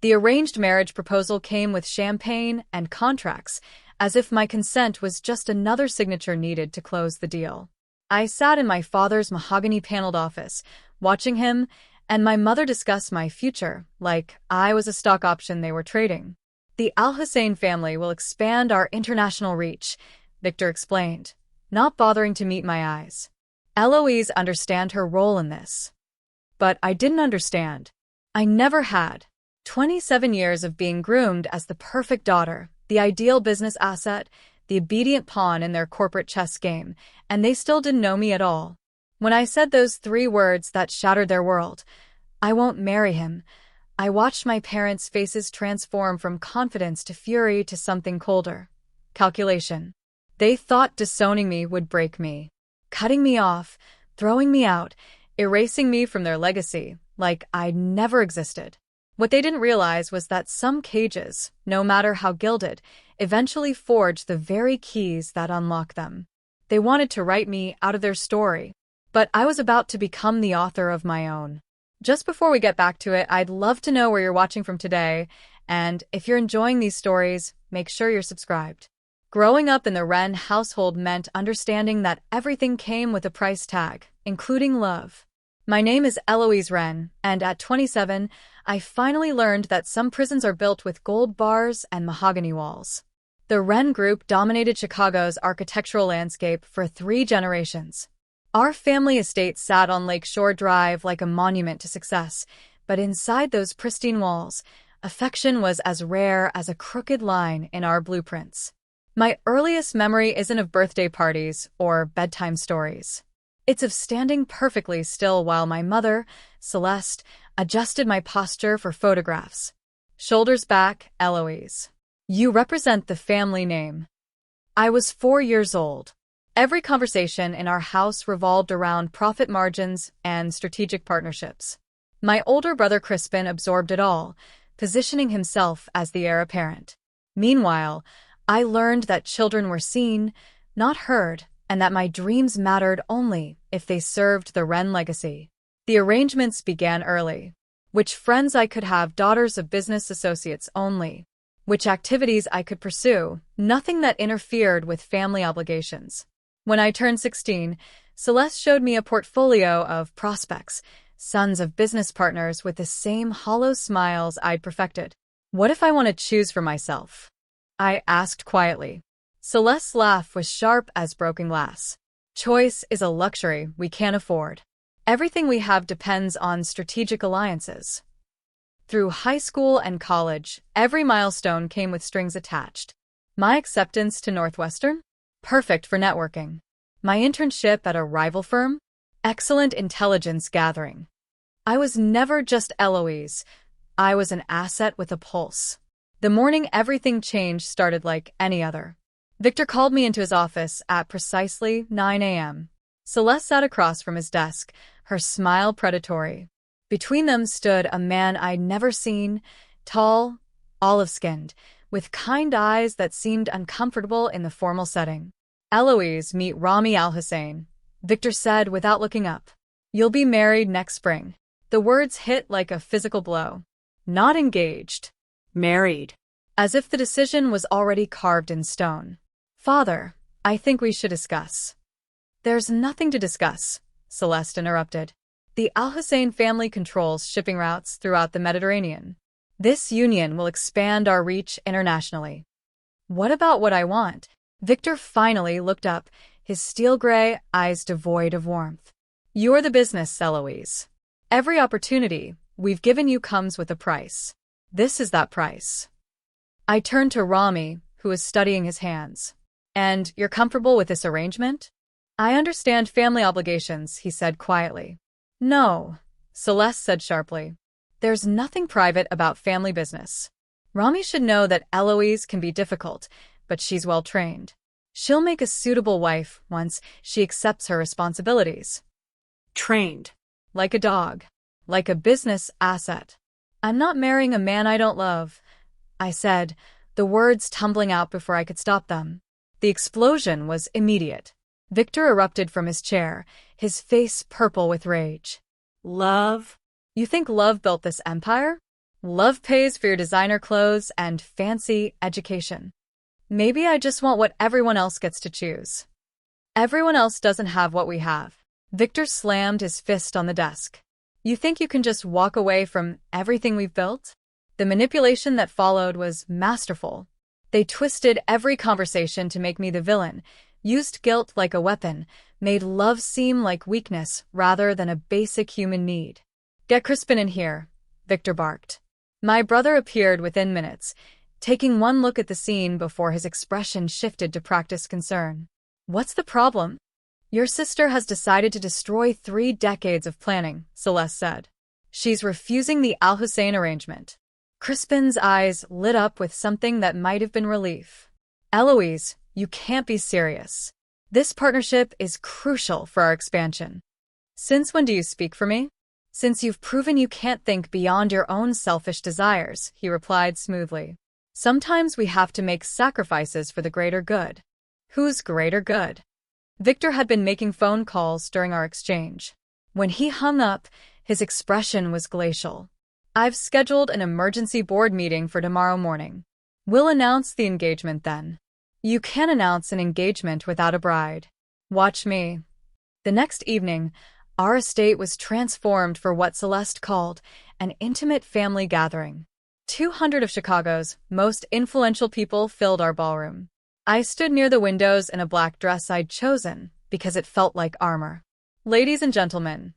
The arranged marriage proposal came with champagne and contracts, as if my consent was just another signature needed to close the deal. I sat in my father's mahogany-paneled office, watching him and my mother discuss my future like I was a stock option they were trading. The Al-Hussein family will expand our international reach, Victor explained, not bothering to meet my eyes. Eloise understand her role in this. But I didn't understand. I never had. 27 years of being groomed as the perfect daughter, the ideal business asset, the obedient pawn in their corporate chess game, and they still didn't know me at all. When I said those 3 words that shattered their world, "I won't marry him," I watched my parents' faces transform from confidence to fury to something colder. Calculation. They thought disowning me would break me. Cutting me off, throwing me out, erasing me from their legacy, like I'd never existed. What they didn't realize was that some cages, no matter how gilded, eventually forge the very keys that unlock them. They wanted to write me out of their story, but I was about to become the author of my own. Just before we get back to it, I'd love to know where you're watching from today, and if you're enjoying these stories, make sure you're subscribed. Growing up in the Wren household meant understanding that everything came with a price tag, including love. My name is Eloise Wren, and at 27, I finally learned that some prisons are built with gold bars and mahogany walls. The Wren Group dominated Chicago's architectural landscape for 3 generations. Our family estate sat on Lakeshore Drive like a monument to success, but inside those pristine walls, affection was as rare as a crooked line in our blueprints. My earliest memory isn't of birthday parties or bedtime stories. It's of standing perfectly still while my mother, Celeste, adjusted my posture for photographs. Shoulders back, Eloise. You represent the family name. I was 4 years old. Every conversation in our house revolved around profit margins and strategic partnerships. My older brother Crispin absorbed it all, positioning himself as the heir apparent. Meanwhile, I learned that children were seen, not heard, and that my dreams mattered only if they served the Wren legacy. The arrangements began early. Which friends I could have, daughters of business associates only. Which activities I could pursue, nothing that interfered with family obligations. When I turned 16, Celeste showed me a portfolio of prospects, sons of business partners with the same hollow smiles I'd perfected. What if I want to choose for myself? I asked quietly. Celeste's laugh was sharp as broken glass. Choice is a luxury we can't afford. Everything we have depends on strategic alliances. Through high school and college, every milestone came with strings attached. My acceptance to Northwestern? Perfect for networking. My internship at a rival firm? Excellent intelligence gathering. I was never just Eloise. I was an asset with a pulse. The morning everything changed started like any other. Victor called me into his office at precisely 9 a.m. Celeste sat across from his desk, her smile predatory. Between them stood a man I'd never seen, tall, olive-skinned, with kind eyes that seemed uncomfortable in the formal setting. Eloise, meet Rami Al-Hussein, Victor said without looking up. You'll be married next spring. The words hit like a physical blow. Not engaged. Married. As if the decision was already carved in stone. Father, I think we should discuss. There's nothing to discuss, Celeste interrupted. The Al-Hussein family controls shipping routes throughout the Mediterranean. This union will expand our reach internationally. What about what I want? Victor finally looked up, his steel-gray eyes devoid of warmth. You're the business, Eloise. Every opportunity we've given you comes with a price. This is that price. I turned to Rami, who was studying his hands. And you're comfortable with this arrangement? I understand family obligations, he said quietly. No, Celeste said sharply. There's nothing private about family business. Rami should know that Eloise can be difficult, but she's well-trained. She'll make a suitable wife once she accepts her responsibilities. Trained. Like a dog. Like a business asset. I'm not marrying a man I don't love, I said, the words tumbling out before I could stop them. The explosion was immediate. Victor erupted from his chair, his face purple with rage. Love? You think love built this empire? Love pays for your designer clothes and fancy education. Maybe I just want what everyone else gets to choose. Everyone else doesn't have what we have. Victor slammed his fist on the desk. You think you can just walk away from everything we've built? The manipulation that followed was masterful. They twisted every conversation to make me the villain, used guilt like a weapon, made love seem like weakness rather than a basic human need. Get Crispin in here, Victor barked. My brother appeared within minutes, taking one look at the scene before his expression shifted to practiced concern. What's the problem? Your sister has decided to destroy 3 decades of planning, Celeste said. She's refusing the Al-Hussein arrangement. Crispin's eyes lit up with something that might have been relief. Eloise, you can't be serious. This partnership is crucial for our expansion. Since when do you speak for me? Since you've proven you can't think beyond your own selfish desires, he replied smoothly. Sometimes we have to make sacrifices for the greater good. Whose greater good? Victor had been making phone calls during our exchange. When he hung up, his expression was glacial. I've scheduled an emergency board meeting for tomorrow morning. We'll announce the engagement then. You can't announce an engagement without a bride. Watch me. The next evening, our estate was transformed for what Celeste called an intimate family gathering. 200 of Chicago's most influential people filled our ballroom. I stood near the windows in a black dress I'd chosen because it felt like armor. Ladies and gentlemen,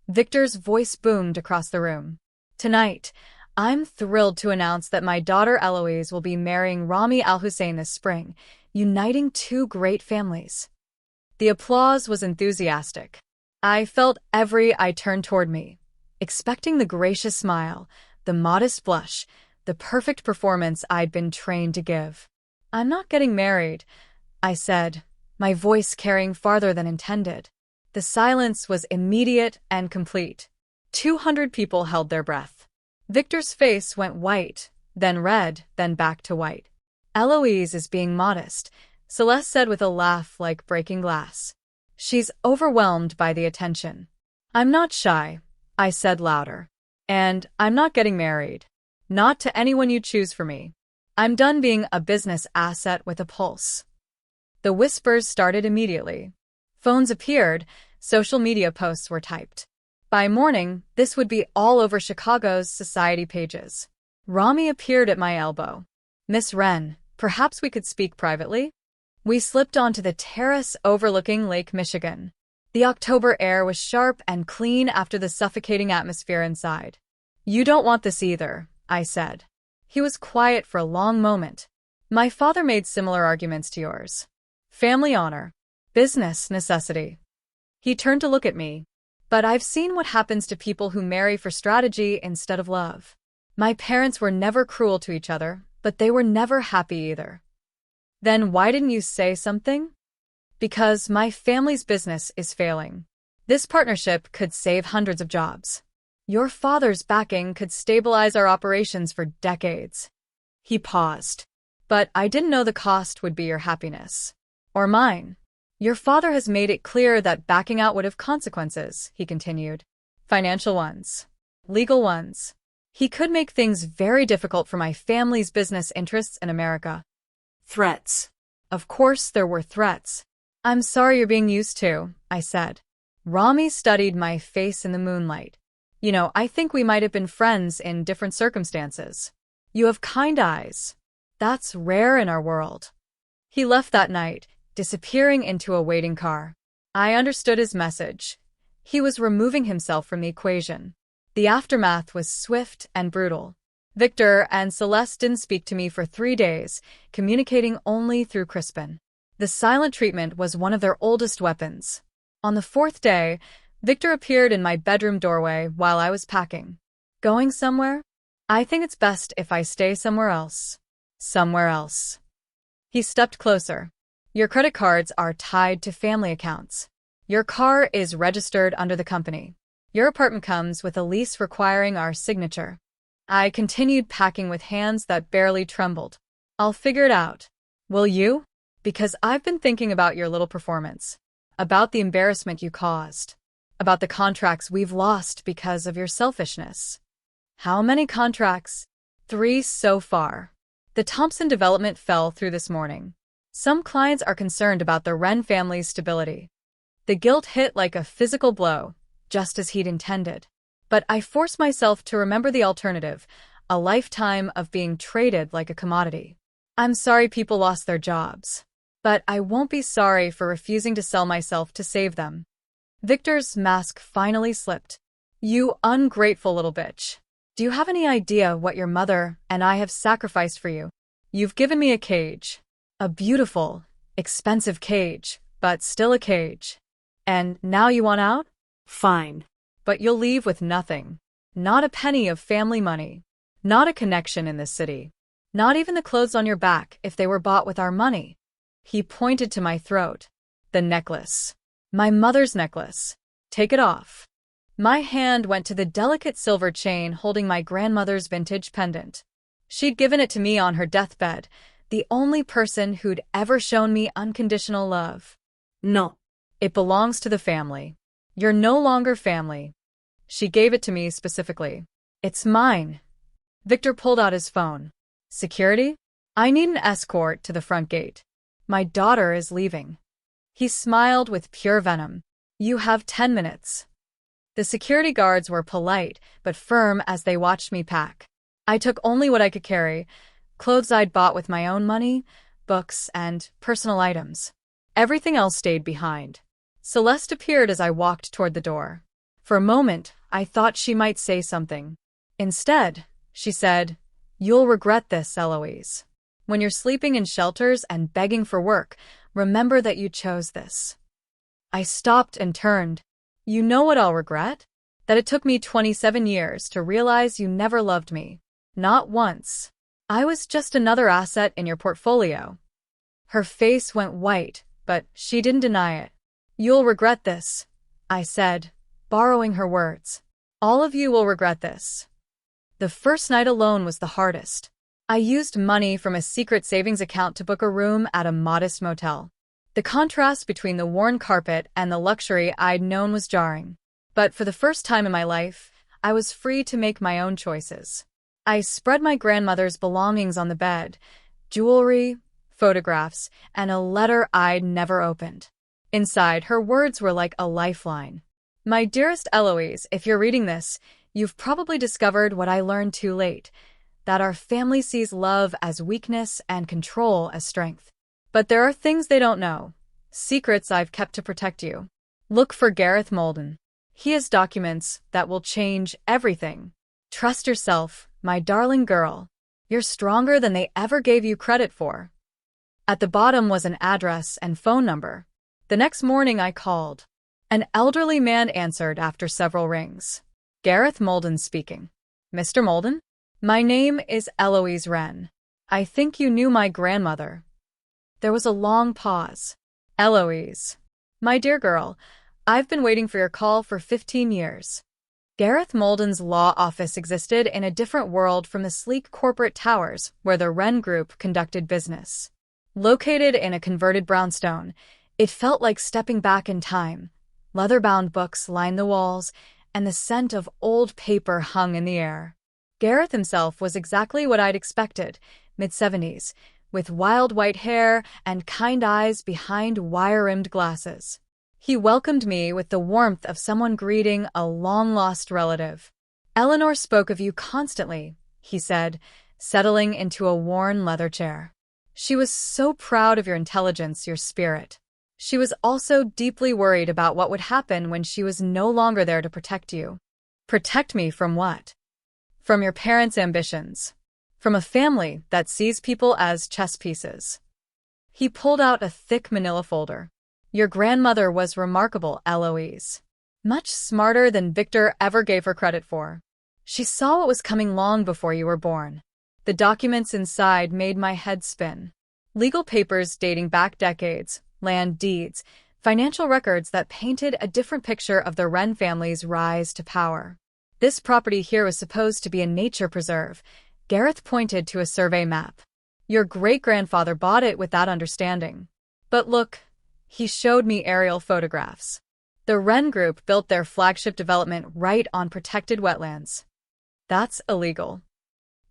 Victor's voice boomed across the room. Tonight, I'm thrilled to announce that my daughter Eloise will be marrying Rami Al-Hussein this spring, uniting 2 great families. The applause was enthusiastic. I felt every eye turn toward me, expecting the gracious smile, the modest blush, the perfect performance I'd been trained to give. I'm not getting married, I said, my voice carrying farther than intended. The silence was immediate and complete. 200 people held their breath. Victor's face went white, then red, then back to white. Eloise is being modest, Celeste said with a laugh like breaking glass. She's overwhelmed by the attention. I'm not shy, I said louder. And I'm not getting married. Not to anyone you choose for me. I'm done being a business asset with a pulse. The whispers started immediately. Phones appeared, social media posts were typed. By morning, this would be all over Chicago's society pages. Rami appeared at my elbow. Miss Wren, perhaps we could speak privately? We slipped onto the terrace overlooking Lake Michigan. The October air was sharp and clean after the suffocating atmosphere inside. You don't want this either, I said. He was quiet for a long moment. My father made similar arguments to yours. Family honor. Business necessity. He turned to look at me. But I've seen what happens to people who marry for strategy instead of love. My parents were never cruel to each other, but they were never happy either. Then why didn't you say something? Because my family's business is failing. This partnership could save hundreds of jobs. Your father's backing could stabilize our operations for decades. He paused. But I didn't know the cost would be your happiness. Or mine. Your father has made it clear that backing out would have consequences, he continued. Financial ones. Legal ones. He could make things very difficult for my family's business interests in America. Threats. Of course there were threats. I'm sorry you're being used to, I said. Rami studied my face in the moonlight. You know, I think we might have been friends in different circumstances. You have kind eyes. That's rare in our world. He left that night, disappearing into a waiting car. I understood his message. He was removing himself from the equation. The aftermath was swift and brutal. Victor and Celeste didn't speak to me for 3 days, communicating only through Crispin. The silent treatment was one of their oldest weapons. On the 4th day, Victor appeared in my bedroom doorway while I was packing. Going somewhere? I think it's best if I stay somewhere else. Somewhere else. He stepped closer. Your credit cards are tied to family accounts. Your car is registered under the company. Your apartment comes with a lease requiring our signature. I continued packing with hands that barely trembled. I'll figure it out. Will you? Because I've been thinking about your little performance. About the embarrassment you caused. About the contracts we've lost because of your selfishness. How many contracts? 3 so far. The Thompson development fell through this morning. Some clients are concerned about the Wren family's stability. The guilt hit like a physical blow, just as he'd intended. But I forced myself to remember the alternative, a lifetime of being traded like a commodity. I'm sorry people lost their jobs. But I won't be sorry for refusing to sell myself to save them. Victor's mask finally slipped. You ungrateful little bitch. Do you have any idea what your mother and I have sacrificed for you? You've given me a cage. A beautiful, expensive cage, but still a cage. And now you want out? Fine. But you'll leave with nothing. Not a penny of family money. Not a connection in this city. Not even the clothes on your back if they were bought with our money. He pointed to my throat. The necklace. My mother's necklace. Take it off. My hand went to the delicate silver chain holding my grandmother's vintage pendant. She'd given it to me on her deathbed, the only person who'd ever shown me unconditional love. No. It belongs to the family. You're no longer family. She gave it to me specifically. It's mine. Victor pulled out his phone. Security? I need an escort to the front gate. My daughter is leaving. He smiled with pure venom. You have 10 minutes. The security guards were polite but firm as they watched me pack. I took only what I could carry, clothes I'd bought with my own money, books, and personal items. Everything else stayed behind. Celeste appeared as I walked toward the door. For a moment, I thought she might say something. Instead, she said, You'll regret this, Eloise. When you're sleeping in shelters and begging for work, remember that you chose this. I stopped and turned. You know what I'll regret? That it took me 27 years to realize you never loved me. Not once. I was just another asset in your portfolio. Her face went white, but she didn't deny it. You'll regret this, I said, borrowing her words. All of you will regret this. The first night alone was the hardest. I used money from a secret savings account to book a room at a modest motel. The contrast between the worn carpet and the luxury I'd known was jarring. But for the first time in my life, I was free to make my own choices. I spread my grandmother's belongings on the bed, jewelry, photographs, and a letter I'd never opened. Inside, her words were like a lifeline. My dearest Eloise, if you're reading this, you've probably discovered what I learned too late, that our family sees love as weakness and control as strength. But there are things they don't know, secrets I've kept to protect you. Look for Gareth Molden. He has documents that will change everything. Trust yourself, my darling girl. You're stronger than they ever gave you credit for. At the bottom was an address and phone number. The next morning I called. An elderly man answered after several rings. Gareth Molden speaking. Mr. Molden? My name is Eloise Wren. I think you knew my grandmother. There was a long pause. Eloise. My dear girl, I've been waiting for your call for 15 years. Gareth Molden's law office existed in a different world from the sleek corporate towers where the Wren Group conducted business. Located in a converted brownstone, it felt like stepping back in time. Leather-bound books lined the walls, and the scent of old paper hung in the air. Gareth himself was exactly what I'd expected, mid-70s, with wild white hair and kind eyes behind wire-rimmed glasses. He welcomed me with the warmth of someone greeting a long-lost relative. Eleanor spoke of you constantly, he said, settling into a worn leather chair. She was so proud of your intelligence, your spirit. She was also deeply worried about what would happen when she was no longer there to protect you. Protect me from what? From your parents' ambitions. From a family that sees people as chess pieces. He pulled out a thick manila folder. Your grandmother was remarkable, Eloise. Much smarter than Victor ever gave her credit for. She saw what was coming long before you were born. The documents inside made my head spin. Legal papers dating back decades, land deeds, financial records that painted a different picture of the Wren family's rise to power. This property here was supposed to be a nature preserve. Gareth pointed to a survey map. Your great-grandfather bought it with that understanding. But look, he showed me aerial photographs. The Wren Group built their flagship development right on protected wetlands. That's illegal.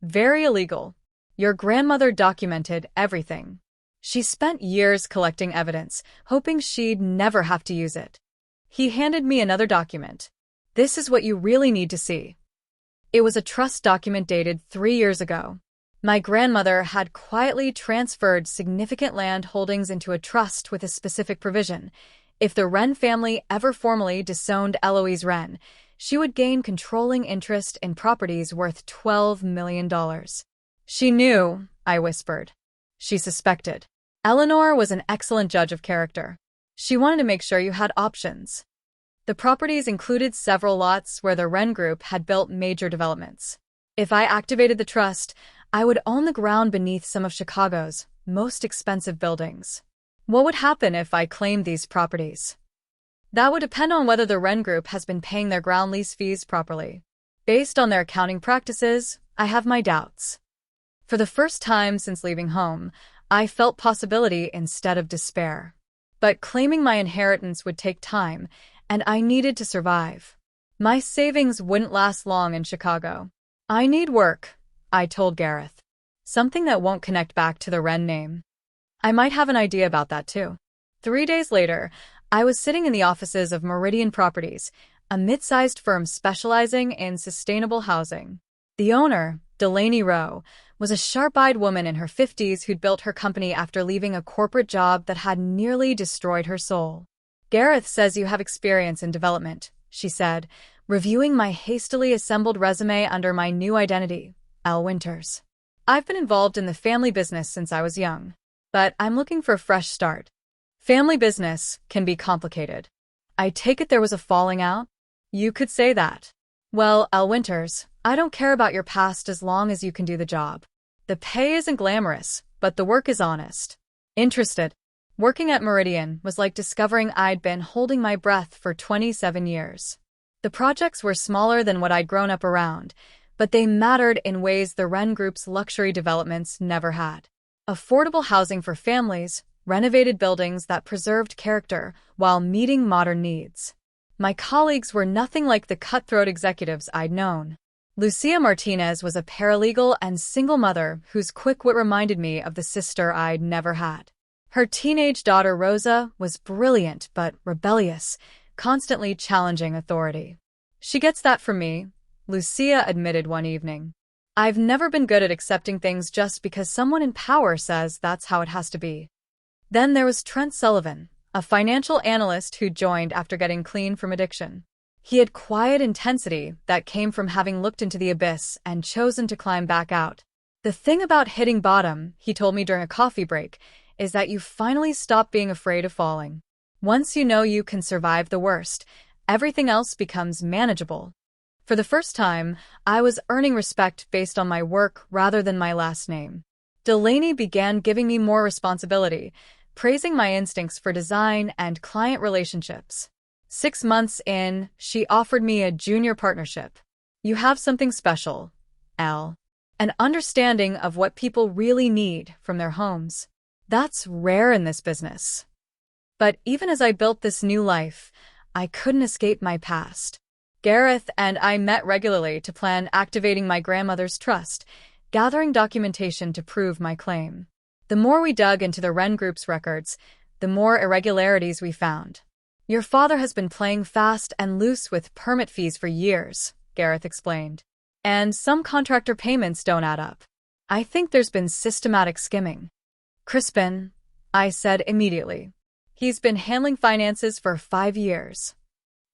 Very illegal. Your grandmother documented everything. She spent years collecting evidence, hoping she'd never have to use it. He handed me another document. This is what you really need to see. It was a trust document dated 3 years ago. My grandmother had quietly transferred significant land holdings into a trust with a specific provision. If the Wren family ever formally disowned Eloise Wren, she would gain controlling interest in properties worth $12 million. She knew, I whispered. She suspected. Eleanor was an excellent judge of character. She wanted to make sure you had options. The properties included several lots where the Wren Group had built major developments. If I activated the trust, I would own the ground beneath some of Chicago's most expensive buildings. What would happen if I claimed these properties? That would depend on whether the Wren Group has been paying their ground lease fees properly. Based on their accounting practices, I have my doubts. For the first time since leaving home, I felt possibility instead of despair. But claiming my inheritance would take time, and I needed to survive. My savings wouldn't last long in Chicago. I need work, I told Gareth. Something that won't connect back to the Wren name. I might have an idea about that too. 3 days later, I was sitting in the offices of Meridian Properties, a mid-sized firm specializing in sustainable housing. The owner, Delaney Rowe, was a sharp-eyed woman in her 50s who'd built her company after leaving a corporate job that had nearly destroyed her soul. Gareth says you have experience in development, she said, reviewing my hastily assembled resume under my new identity, Al Winters. I've been involved in the family business since I was young, but I'm looking for a fresh start. Family business can be complicated. I take it there was a falling out? You could say that. Well, Al Winters, I don't care about your past as long as you can do the job. The pay isn't glamorous, but the work is honest. Interested. Working at Meridian was like discovering I'd been holding my breath for 27 years. The projects were smaller than what I'd grown up around, but they mattered in ways the Wren Group's luxury developments never had. Affordable housing for families, renovated buildings that preserved character while meeting modern needs. My colleagues were nothing like the cutthroat executives I'd known. Lucia Martinez was a paralegal and single mother whose quick wit reminded me of the sister I'd never had. Her teenage daughter Rosa was brilliant but rebellious, constantly challenging authority. She gets that from me, Lucia admitted one evening. I've never been good at accepting things just because someone in power says that's how it has to be. Then there was Trent Sullivan, a financial analyst who joined after getting clean from addiction. He had quiet intensity that came from having looked into the abyss and chosen to climb back out. The thing about hitting bottom, he told me during a coffee break, is that you finally stop being afraid of falling. Once you know you can survive the worst, everything else becomes manageable. For the first time, I was earning respect based on my work rather than my last name. Delaney began giving me more responsibility, praising my instincts for design and client relationships. 6 months in, she offered me a junior partnership. You have something special, Al. An understanding of what people really need from their homes. That's rare in this business. But even as I built this new life, I couldn't escape my past. Gareth and I met regularly to plan activating my grandmother's trust, gathering documentation to prove my claim. The more we dug into the Wren Group's records, the more irregularities we found. Your father has been playing fast and loose with permit fees for years, Gareth explained. And some contractor payments don't add up. I think there's been systematic skimming. Crispin, I said immediately. He's been handling finances for 5 years.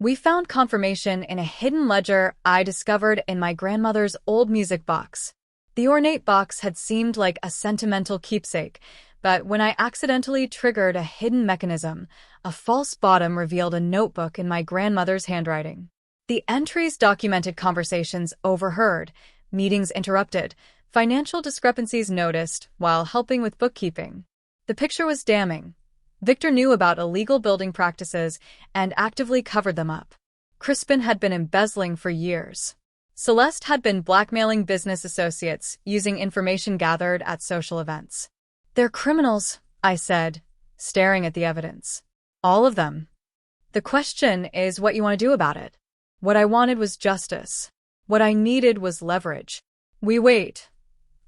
We found confirmation in a hidden ledger I discovered in my grandmother's old music box. The ornate box had seemed like a sentimental keepsake, but when I accidentally triggered a hidden mechanism, a false bottom revealed a notebook in my grandmother's handwriting. The entries documented conversations overheard, meetings interrupted, financial discrepancies noticed while helping with bookkeeping. The picture was damning. Victor knew about illegal building practices and actively covered them up. Crispin had been embezzling for years. Celeste had been blackmailing business associates using information gathered at social events. They're criminals, I said, staring at the evidence. All of them. The question is what you want to do about it. What I wanted was justice. What I needed was leverage. We wait,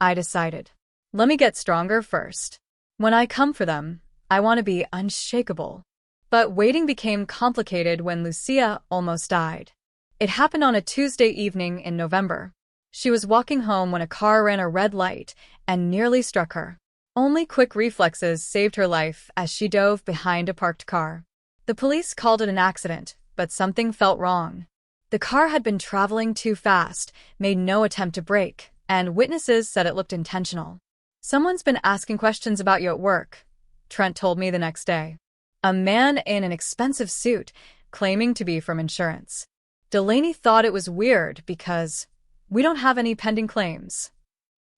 I decided. Let me get stronger first. When I come for them, I want to be unshakable. But waiting became complicated when Lucia almost died. It happened on a Tuesday evening in November. She was walking home when a car ran a red light and nearly struck her. Only quick reflexes saved her life as she dove behind a parked car. The police called it an accident, but something felt wrong. The car had been traveling too fast, made no attempt to brake, and witnesses said it looked intentional. Someone's been asking questions about you at work, Trent told me the next day. A man in an expensive suit, claiming to be from insurance. Delaney thought it was weird because we don't have any pending claims.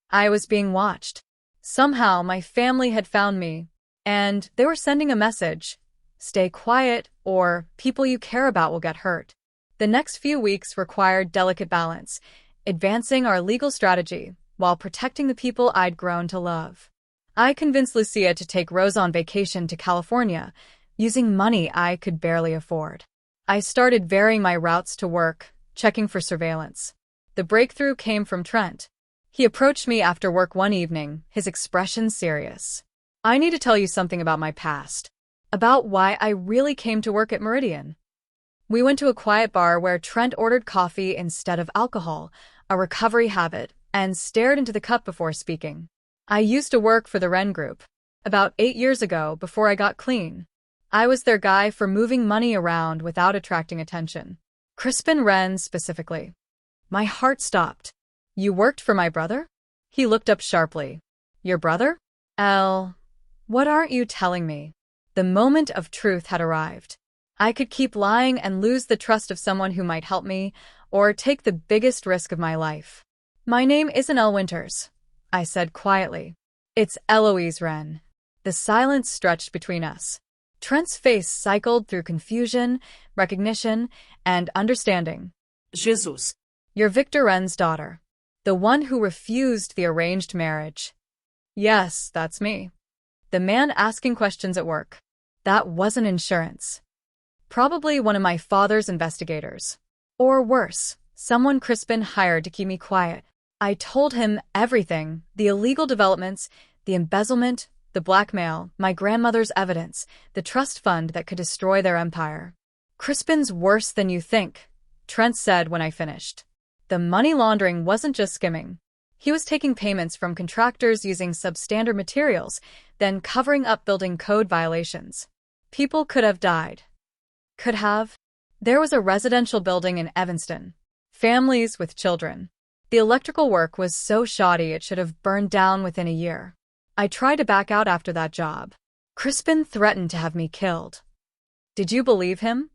I was being watched. Somehow my family had found me, and they were sending a message. Stay quiet, or people you care about will get hurt. The next few weeks required delicate balance, advancing our legal strategy while protecting the people I'd grown to love. I convinced Lucia to take Rose on vacation to California, using money I could barely afford. I started varying my routes to work, checking for surveillance. The breakthrough came from Trent. He approached me after work one evening, his expression serious. I need to tell you something about my past. About why I really came to work at Meridian. We went to a quiet bar where Trent ordered coffee instead of alcohol, a recovery habit, and stared into the cup before speaking. I used to work for the Wren Group. About 8 years ago, before I got clean. I was their guy for moving money around without attracting attention. Crispin Wren specifically. My heart stopped. You worked for my brother? He looked up sharply. Your brother? Elle, what aren't you telling me? The moment of truth had arrived. I could keep lying and lose the trust of someone who might help me, or take the biggest risk of my life. My name isn't Elle Winters, I said quietly. It's Eloise Wren. The silence stretched between us. Trent's face cycled through confusion, recognition, and understanding. Jesus. You're Victor Wren's daughter. The one who refused the arranged marriage. Yes, that's me. The man asking questions at work. That wasn't insurance. Probably one of my father's investigators. Or worse, someone Crispin hired to keep me quiet. I told him everything, the illegal developments, the embezzlement, the blackmail, my grandmother's evidence, the trust fund that could destroy their empire. Crispin's worse than you think, Trent said when I finished. The money laundering wasn't just skimming. He was taking payments from contractors using substandard materials, then covering up building code violations. People could have died. Could have. There was a residential building in Evanston. Families with children. The electrical work was so shoddy it should have burned down within a year. I tried to back out after that job. Crispin threatened to have me killed. Did you believe him?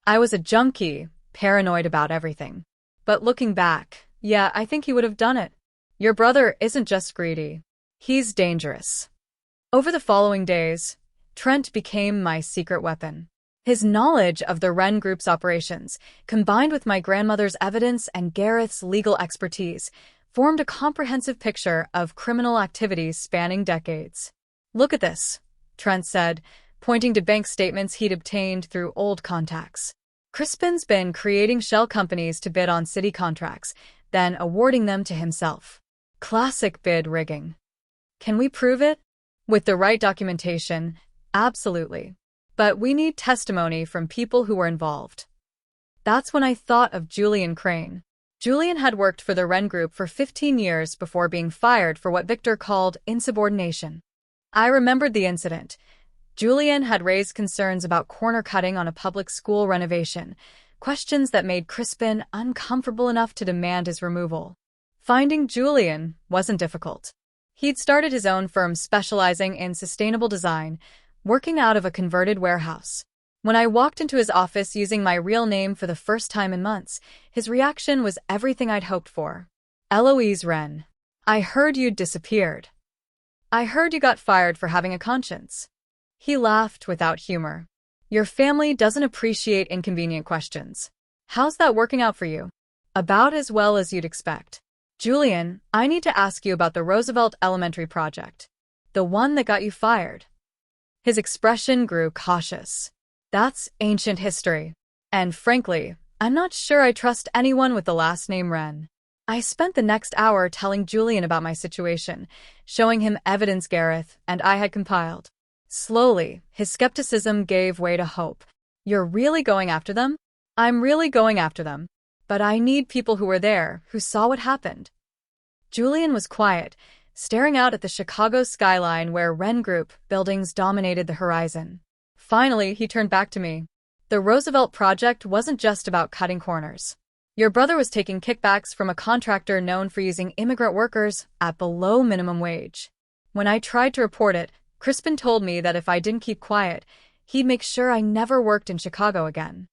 I was a junkie, paranoid about everything. But looking back, yeah, I think he would have done it. Your brother isn't just greedy. He's dangerous. Over the following days, Trent became my secret weapon. His knowledge of the Wren Group's operations, combined with my grandmother's evidence and Gareth's legal expertise, formed a comprehensive picture of criminal activities spanning decades. Look at this, Trent said, pointing to bank statements he'd obtained through old contacts. Crispin's been creating shell companies to bid on city contracts, then awarding them to himself. Classic bid rigging. Can we prove it? With the right documentation, absolutely. But we need testimony from people who were involved. That's when I thought of Julian Crane. Julian had worked for the Wren Group for 15 years before being fired for what Victor called insubordination. I remembered the incident. Julian had raised concerns about corner cutting on a public school renovation, questions that made Crispin uncomfortable enough to demand his removal. Finding Julian wasn't difficult. He'd started his own firm specializing in sustainable design, working out of a converted warehouse. When I walked into his office using my real name for the first time in months, his reaction was everything I'd hoped for. Eloise Wren. I heard you'd disappeared. I heard you got fired for having a conscience. He laughed without humor. Your family doesn't appreciate inconvenient questions. How's that working out for you? About as well as you'd expect. Julian, I need to ask you about the Roosevelt Elementary project. The one that got you fired. His expression grew cautious. That's ancient history. And frankly, I'm not sure I trust anyone with the last name Wren. I spent the next hour telling Julian about my situation, showing him evidence Gareth and I had compiled. Slowly, his skepticism gave way to hope. You're really going after them? I'm really going after them. But I need people who were there, who saw what happened. Julian was quiet, staring out at the Chicago skyline where Wren Group buildings dominated the horizon. Finally, he turned back to me. The Roosevelt Project wasn't just about cutting corners. Your brother was taking kickbacks from a contractor known for using immigrant workers at below minimum wage. When I tried to report it, Crispin told me that if I didn't keep quiet, he'd make sure I never worked in Chicago again.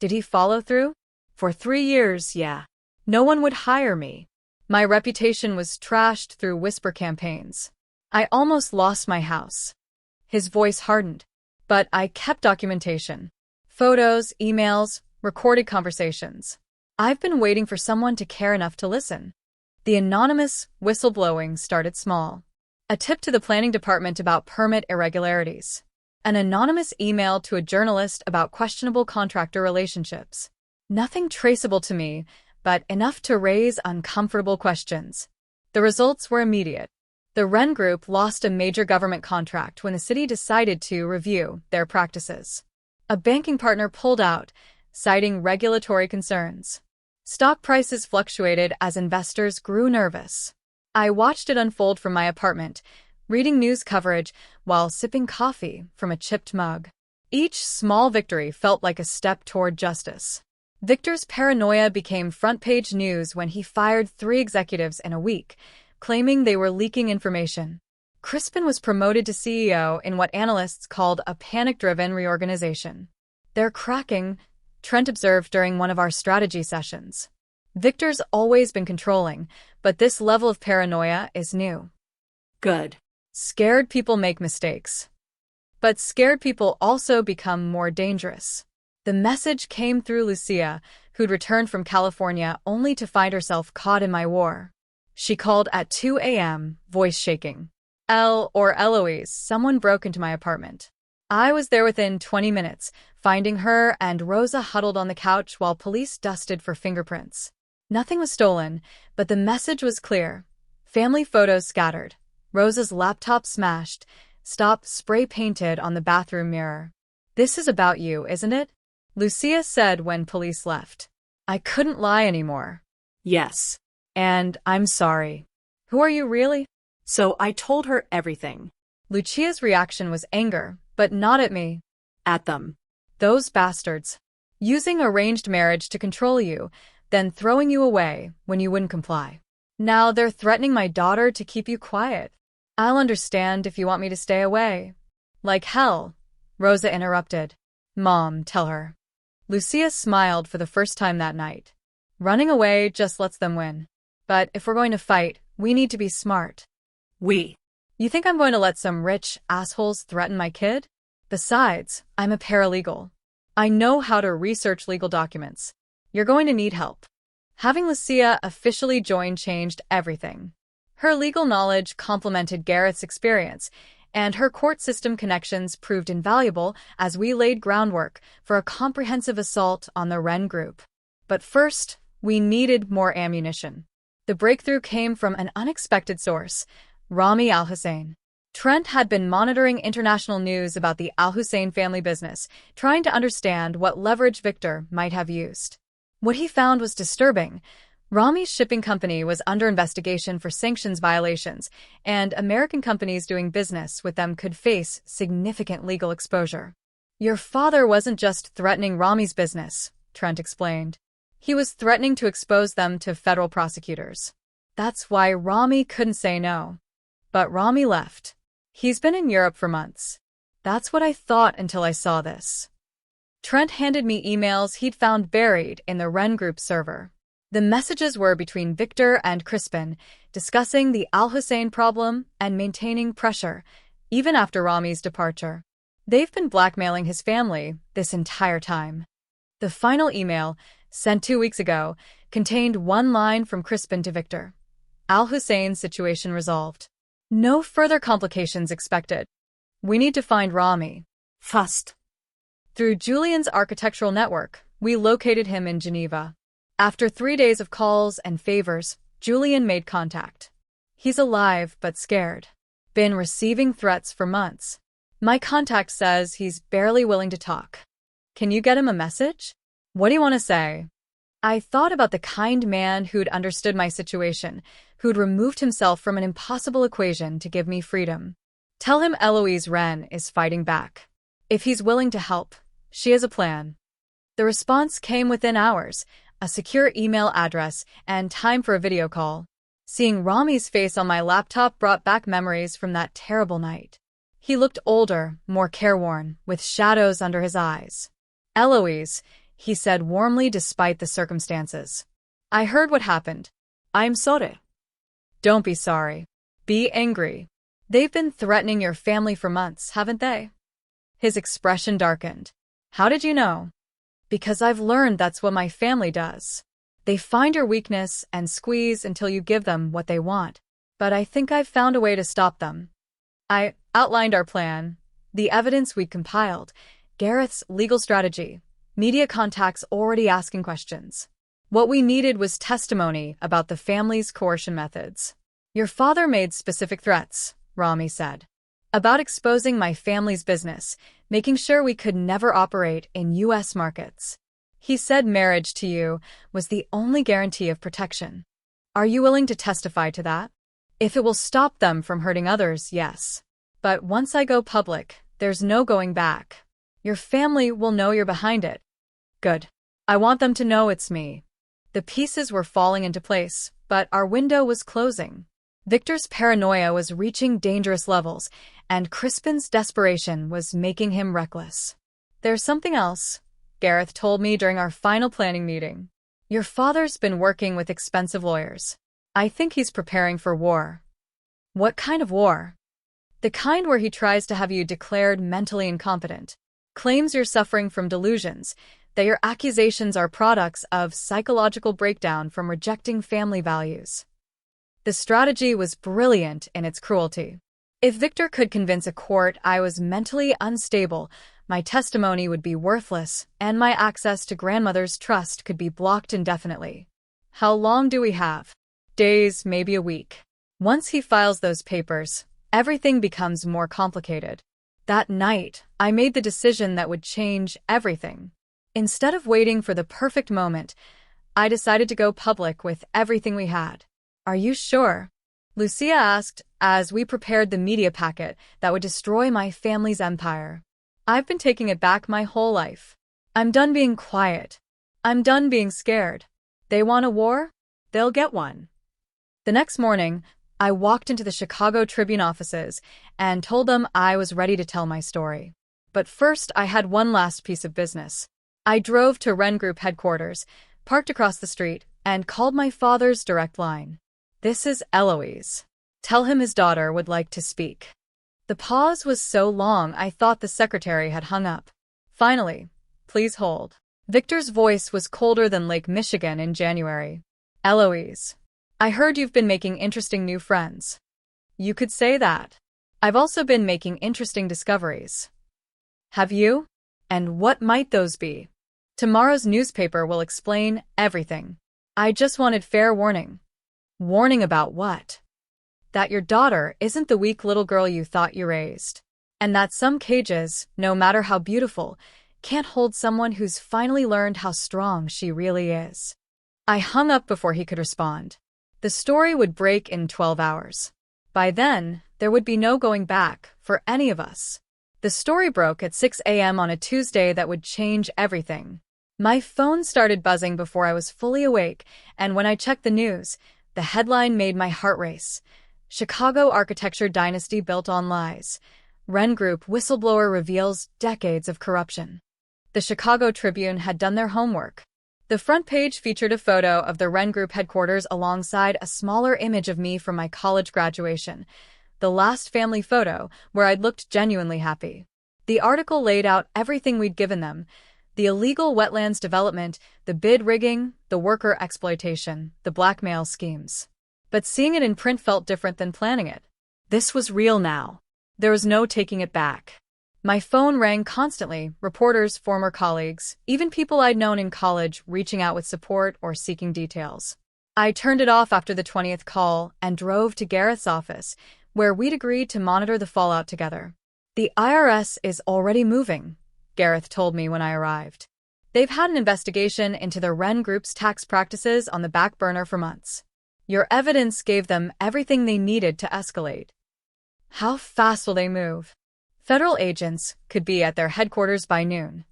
Did he follow through? For 3 years, yeah. No one would hire me. My reputation was trashed through whisper campaigns. I almost lost my house. His voice hardened. But I kept documentation. Photos, emails, recorded conversations. I've been waiting for someone to care enough to listen. The anonymous whistleblowing started small. A tip to the planning department about permit irregularities. An anonymous email to a journalist about questionable contractor relationships. Nothing traceable to me, but enough to raise uncomfortable questions. The results were immediate. The Wren Group lost a major government contract when the city decided to review their practices. A banking partner pulled out, citing regulatory concerns. Stock prices fluctuated as investors grew nervous. I watched it unfold from my apartment, reading news coverage while sipping coffee from a chipped mug. Each small victory felt like a step toward justice. Victor's paranoia became front-page news when he fired 3 executives in a week, claiming they were leaking information. Crispin was promoted to CEO in what analysts called a panic-driven reorganization. They're cracking, Trent observed during one of our strategy sessions. Victor's always been controlling, but this level of paranoia is new. Good. Scared people make mistakes. But scared people also become more dangerous. The message came through Lucia, who'd returned from California only to find herself caught in my war. She called at 2 a.m., voice shaking. Eloise, someone broke into my apartment. I was there within 20 minutes, finding her and Rosa huddled on the couch while police dusted for fingerprints. Nothing was stolen, but the message was clear. Family photos scattered. Rosa's laptop smashed. Stop spray-painted on the bathroom mirror. This is about you, isn't it? Lucia said when police left. I couldn't lie anymore. Yes. And I'm sorry. Who are you really? So I told her everything. Lucia's reaction was anger, but not at me. At them. Those bastards. Using arranged marriage to control you, then throwing you away when you wouldn't comply. Now they're threatening my daughter to keep you quiet. I'll understand if you want me to stay away. Like hell, Rosa interrupted. Mom, tell her. Lucia smiled for the first time that night. Running away just lets them win. But if we're going to fight, we need to be smart. You think I'm going to let some rich assholes threaten my kid? Besides, I'm a paralegal. I know how to research legal documents. You're going to need help. Having Lucia officially join changed everything. Her legal knowledge complemented Gareth's experience, and her court system connections proved invaluable as we laid groundwork for a comprehensive assault on the Wren Group. But first, we needed more ammunition. The breakthrough came from an unexpected source, Rami Al-Hussein. Trent had been monitoring international news about the Al-Hussein family business, trying to understand what leverage Victor might have used. What he found was disturbing. Rami's shipping company was under investigation for sanctions violations, and American companies doing business with them could face significant legal exposure. Your father wasn't just threatening Rami's business, Trent explained. He was threatening to expose them to federal prosecutors. That's why Rami couldn't say no. But Rami left. He's been in Europe for months. That's what I thought until I saw this. Trent handed me emails he'd found buried in the Wren Group server. The messages were between Victor and Crispin, discussing the Al-Hussein problem and maintaining pressure, even after Rami's departure. They've been blackmailing his family this entire time. The final email, sent 2 weeks ago, contained one line from Crispin to Victor. Al-Hussein's situation resolved. No further complications expected. We need to find Rami. Fast. Through Julian's architectural network, We located him in Geneva. After 3 days of calls and favors, Julian made contact. He's alive but scared. Been receiving threats for months. My contact says he's barely willing to talk. Can you get him a message? What do you want to say? I thought about the kind man who'd understood my situation, who'd removed himself from an impossible equation to give me freedom. Tell him Eloise Wren is fighting back. If he's willing to help, she has a plan. The response came within hours, a secure email address, and time for a video call. Seeing Rami's face on my laptop brought back memories from that terrible night. He looked older, more careworn, with shadows under his eyes. Eloise, he said warmly despite the circumstances. I heard what happened. I'm sorry. Don't be sorry. Be angry. They've been threatening your family for months, haven't they? His expression darkened. How did you know? Because I've learned that's what my family does. They find your weakness and squeeze until you give them what they want. But I think I've found a way to stop them. I outlined our plan, the evidence we'd compiled, Gareth's legal strategy, media contacts already asking questions. What we needed was testimony about the family's coercion methods. Your father made specific threats, Rami said, about exposing my family's business, making sure we could never operate in U.S. markets. He said marriage to you was the only guarantee of protection. Are you willing to testify to that? If it will stop them from hurting others, yes. But once I go public, there's no going back. Your family will know you're behind it. Good. I want them to know it's me. The pieces were falling into place, but our window was closing. Victor's paranoia was reaching dangerous levels, and Crispin's desperation was making him reckless. There's something else, Gareth told me during our final planning meeting. Your father's been working with expensive lawyers. I think he's preparing for war. What kind of war? The kind where he tries to have you declared mentally incompetent, claims you're suffering from delusions, that your accusations are products of psychological breakdown from rejecting family values. The strategy was brilliant in its cruelty. If Victor could convince a court I was mentally unstable, my testimony would be worthless, and my access to grandmother's trust could be blocked indefinitely. How long do we have? Days, maybe a week. Once he files those papers, everything becomes more complicated. That night, I made the decision that would change everything. Instead of waiting for the perfect moment, I decided to go public with everything we had. Are you sure? Lucia asked as we prepared the media packet that would destroy my family's empire. I've been taking it back my whole life. I'm done being quiet. I'm done being scared. They want a war? They'll get one. The next morning, I walked into the Chicago Tribune offices and told them I was ready to tell my story. But first, I had one last piece of business. I drove to Wren Group headquarters, parked across the street, and called my father's direct line. This is Eloise. Tell him his daughter would like to speak. The pause was so long I thought the secretary had hung up. Finally, please hold. Victor's voice was colder than Lake Michigan in January. Eloise, I heard you've been making interesting new friends. You could say that. I've also been making interesting discoveries. Have you? And what might those be? Tomorrow's newspaper will explain everything. I just wanted fair warning. Warning about what? That your daughter isn't the weak little girl you thought you raised. And that some cages, no matter how beautiful, can't hold someone who's finally learned how strong she really is. I hung up before he could respond. The story would break in 12 hours. By then, there would be no going back for any of us. The story broke at 6 a.m. on a Tuesday that would change everything. My phone started buzzing before I was fully awake, and when I checked the news, the headline made my heart race. Chicago architecture dynasty built on lies. Wren Group whistleblower reveals decades of corruption. The Chicago Tribune had done their homework. The front page featured a photo of the Wren Group headquarters alongside a smaller image of me from my college graduation, the last family photo where I'd looked genuinely happy. The article laid out everything we'd given them: the illegal wetlands development, the bid rigging, the worker exploitation, the blackmail schemes. But seeing it in print felt different than planning it. This was real now. There was no taking it back. My phone rang constantly, reporters, former colleagues, even people I'd known in college reaching out with support or seeking details. I turned it off after the 20th call and drove to Gareth's office, where we'd agreed to monitor the fallout together. The IRS is already moving, Gareth told me when I arrived. They've had an investigation into the Wren Group's tax practices on the back burner for months. Your evidence gave them everything they needed to escalate. How fast will they move? Federal agents could be at their headquarters by noon.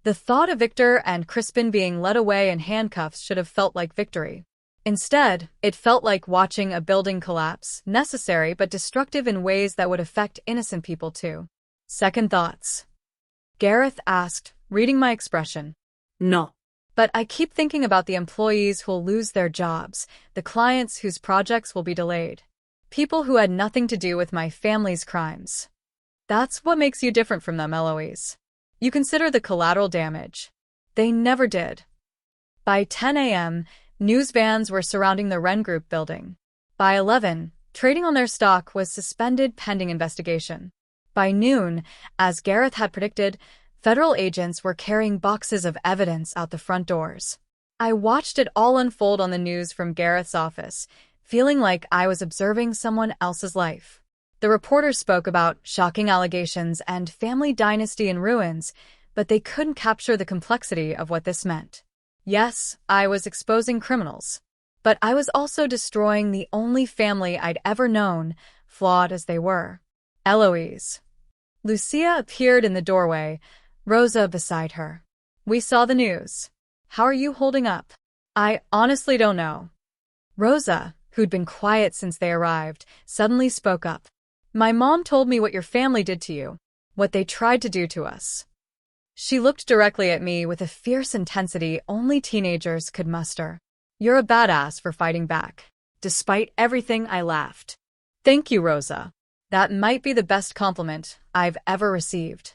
The thought of Victor and Crispin being led away in handcuffs should have felt like victory. Instead, it felt like watching a building collapse, necessary but destructive in ways that would affect innocent people too. Second thoughts. Gareth asked, reading my expression. No. But I keep thinking about the employees who'll lose their jobs, the clients whose projects will be delayed. People who had nothing to do with my family's crimes. That's what makes you different from them, Eloise. You consider the collateral damage. They never did. By 10 a.m., news vans were surrounding the Wren Group building. By 11, trading on their stock was suspended pending investigation. By noon, as Gareth had predicted, federal agents were carrying boxes of evidence out the front doors. I watched it all unfold on the news from Gareth's office, feeling like I was observing someone else's life. The reporters spoke about shocking allegations and family dynasty in ruins, but they couldn't capture the complexity of what this meant. Yes, I was exposing criminals, but I was also destroying the only family I'd ever known, flawed as they were. Eloise. Lucia appeared in the doorway, Rosa beside her. We saw the news. How are you holding up? I honestly don't know. Rosa, who'd been quiet since they arrived, suddenly spoke up. My mom told me what your family did to you, what they tried to do to us. She looked directly at me with a fierce intensity only teenagers could muster. You're a badass for fighting back. Despite everything, I laughed. Thank you, Rosa. That might be the best compliment I've ever received.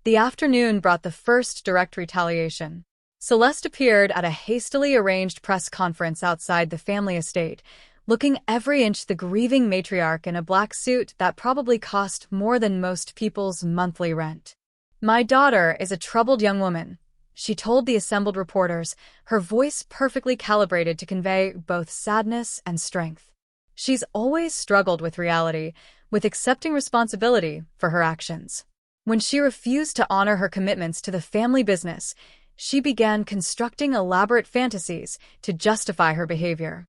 The afternoon brought the first direct retaliation. Celeste appeared at a hastily arranged press conference outside the family estate, looking every inch the grieving matriarch in a black suit that probably cost more than most people's monthly rent. My daughter is a troubled young woman, she told the assembled reporters, her voice perfectly calibrated to convey both sadness and strength. She's always struggled with reality, with accepting responsibility for her actions. When she refused to honor her commitments to the family business, she began constructing elaborate fantasies to justify her behavior.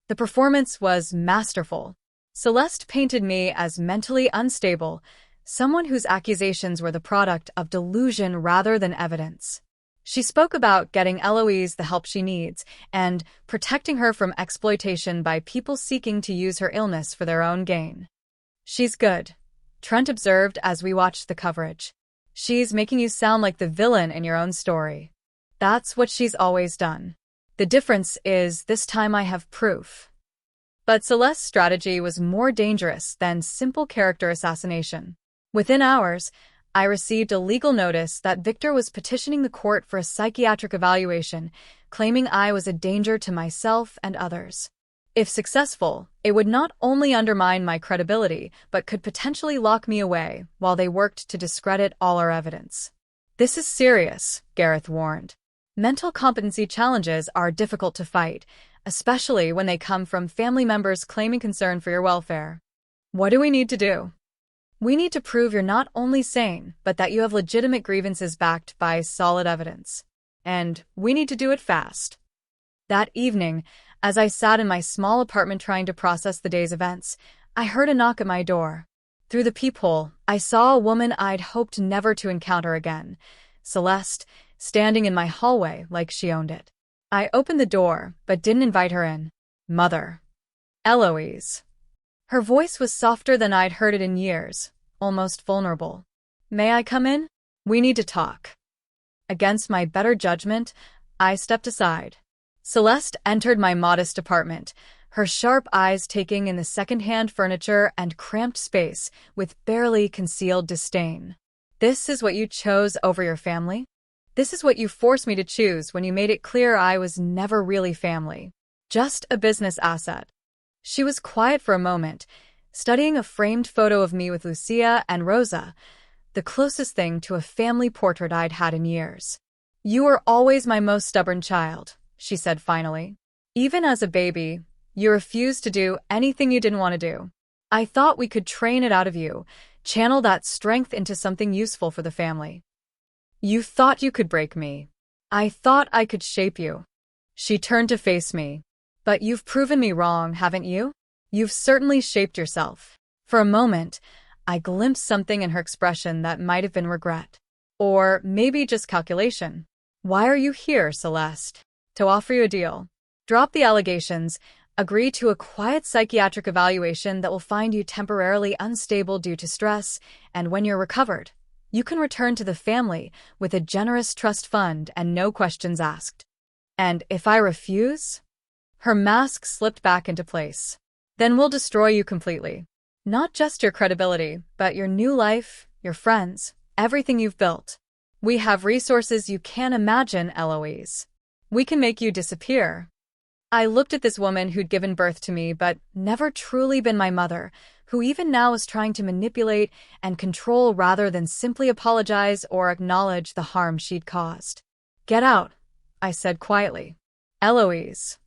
The performance was masterful. Celeste painted me as mentally unstable, someone whose accusations were the product of delusion rather than evidence. She spoke about getting Eloise the help she needs and protecting her from exploitation by people seeking to use her illness for their own gain. She's good, Trent observed as we watched the coverage. She's making you sound like the villain in your own story. That's what she's always done. The difference is this time I have proof. But Celeste's strategy was more dangerous than simple character assassination. Within hours, I received a legal notice that Victor was petitioning the court for a psychiatric evaluation, claiming I was a danger to myself and others. If successful, it would not only undermine my credibility, but could potentially lock me away while they worked to discredit all our evidence. This is serious, Gareth warned. Mental competency challenges are difficult to fight, especially when they come from family members claiming concern for your welfare. What do we need to do? We need to prove you're not only sane, but that you have legitimate grievances backed by solid evidence. And we need to do it fast. That evening, as I sat in my small apartment trying to process the day's events, I heard a knock at my door. Through the peephole, I saw a woman I'd hoped never to encounter again, Celeste, standing in my hallway like she owned it. I opened the door, but didn't invite her in. Mother. Eloise. Her voice was softer than I'd heard it in years, almost vulnerable. May I come in? We need to talk. Against my better judgment, I stepped aside. Celeste entered my modest apartment, her sharp eyes taking in the second-hand furniture and cramped space with barely concealed disdain. This is what you chose over your family? This is what you forced me to choose when you made it clear I was never really family. Just a business asset. She was quiet for a moment, studying a framed photo of me with Lucia and Rosa, the closest thing to a family portrait I'd had in years. "You were always my most stubborn child," she said finally. "Even as a baby, you refused to do anything you didn't want to do. I thought we could train it out of you, channel that strength into something useful for the family. You thought you could break me. I thought I could shape you." She turned to face me. "But you've proven me wrong, haven't you? You've certainly shaped yourself." For a moment, I glimpsed something in her expression that might have been regret. Or maybe just calculation. "Why are you here, Celeste?" "To offer you a deal. Drop the allegations, agree to a quiet psychiatric evaluation that will find you temporarily unstable due to stress, and when you're recovered, you can return to the family with a generous trust fund and no questions asked." "And if I refuse?" Her mask slipped back into place. "Then we'll destroy you completely. Not just your credibility, but your new life, your friends, everything you've built. We have resources you can't imagine, Eloise. We can make you disappear." I looked at this woman who'd given birth to me but never truly been my mother, who even now was trying to manipulate and control rather than simply apologize or acknowledge the harm she'd caused. "Get out," I said quietly. "Eloise,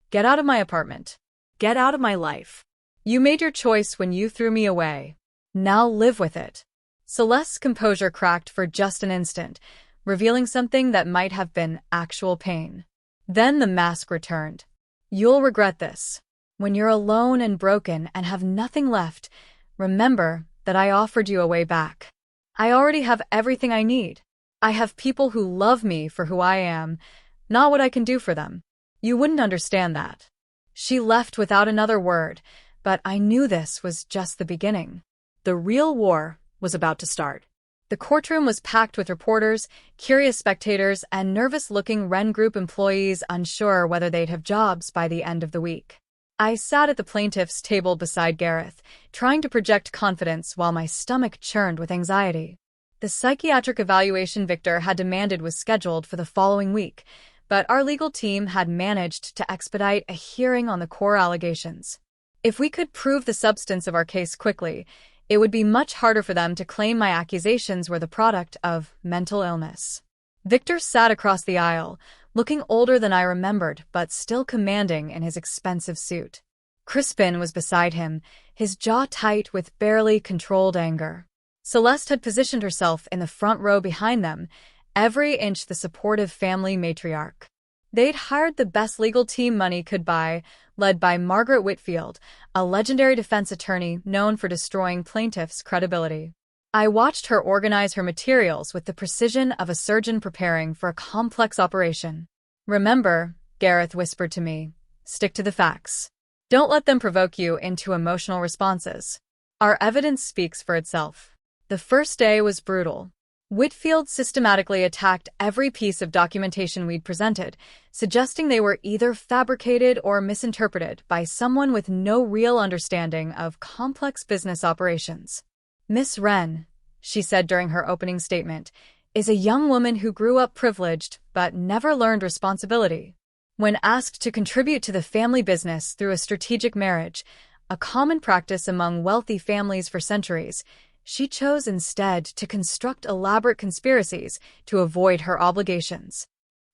get out of my apartment. Get out of my life." You made your choice when you threw me away. Now live with it." Celeste's composure cracked for just an instant, revealing something that might have been actual pain. Then the mask returned. "You'll regret this. When you're alone and broken and have nothing left, remember that I offered you a way back. I already have everything I need. I have people who love me for who I am, not what I can do for them. You wouldn't understand that." She left without another word, but I knew this was just the beginning. The real war was about to start. The courtroom was packed with reporters, curious spectators, and nervous-looking Wren Group employees unsure whether they'd have jobs by the end of the week. I sat at the plaintiff's table beside Gareth, trying to project confidence while my stomach churned with anxiety. The psychiatric evaluation Victor had demanded was scheduled for the following week, but our legal team had managed to expedite a hearing on the core allegations. If we could prove the substance of our case quickly, it would be much harder for them to claim my accusations were the product of mental illness. Victor sat across the aisle, looking older than I remembered, but still commanding in his expensive suit. Crispin was beside him, his jaw tight with barely controlled anger. Celeste had positioned herself in the front row behind them, every inch the supportive family matriarch. They'd hired the best legal team money could buy, led by Margaret Whitfield, a legendary defense attorney known for destroying plaintiffs' credibility. I watched her organize her materials with the precision of a surgeon preparing for a complex operation. "Remember," Gareth whispered to me, "stick to the facts. Don't let them provoke you into emotional responses. Our evidence speaks for itself." The first day was brutal. Whitfield systematically attacked every piece of documentation we'd presented, suggesting they were either fabricated or misinterpreted by someone with no real understanding of complex business operations. "Miss Wren," she said during her opening statement, "is a young woman who grew up privileged but never learned responsibility. When asked to contribute to the family business through a strategic marriage, a common practice among wealthy families for centuries, she chose instead to construct elaborate conspiracies to avoid her obligations.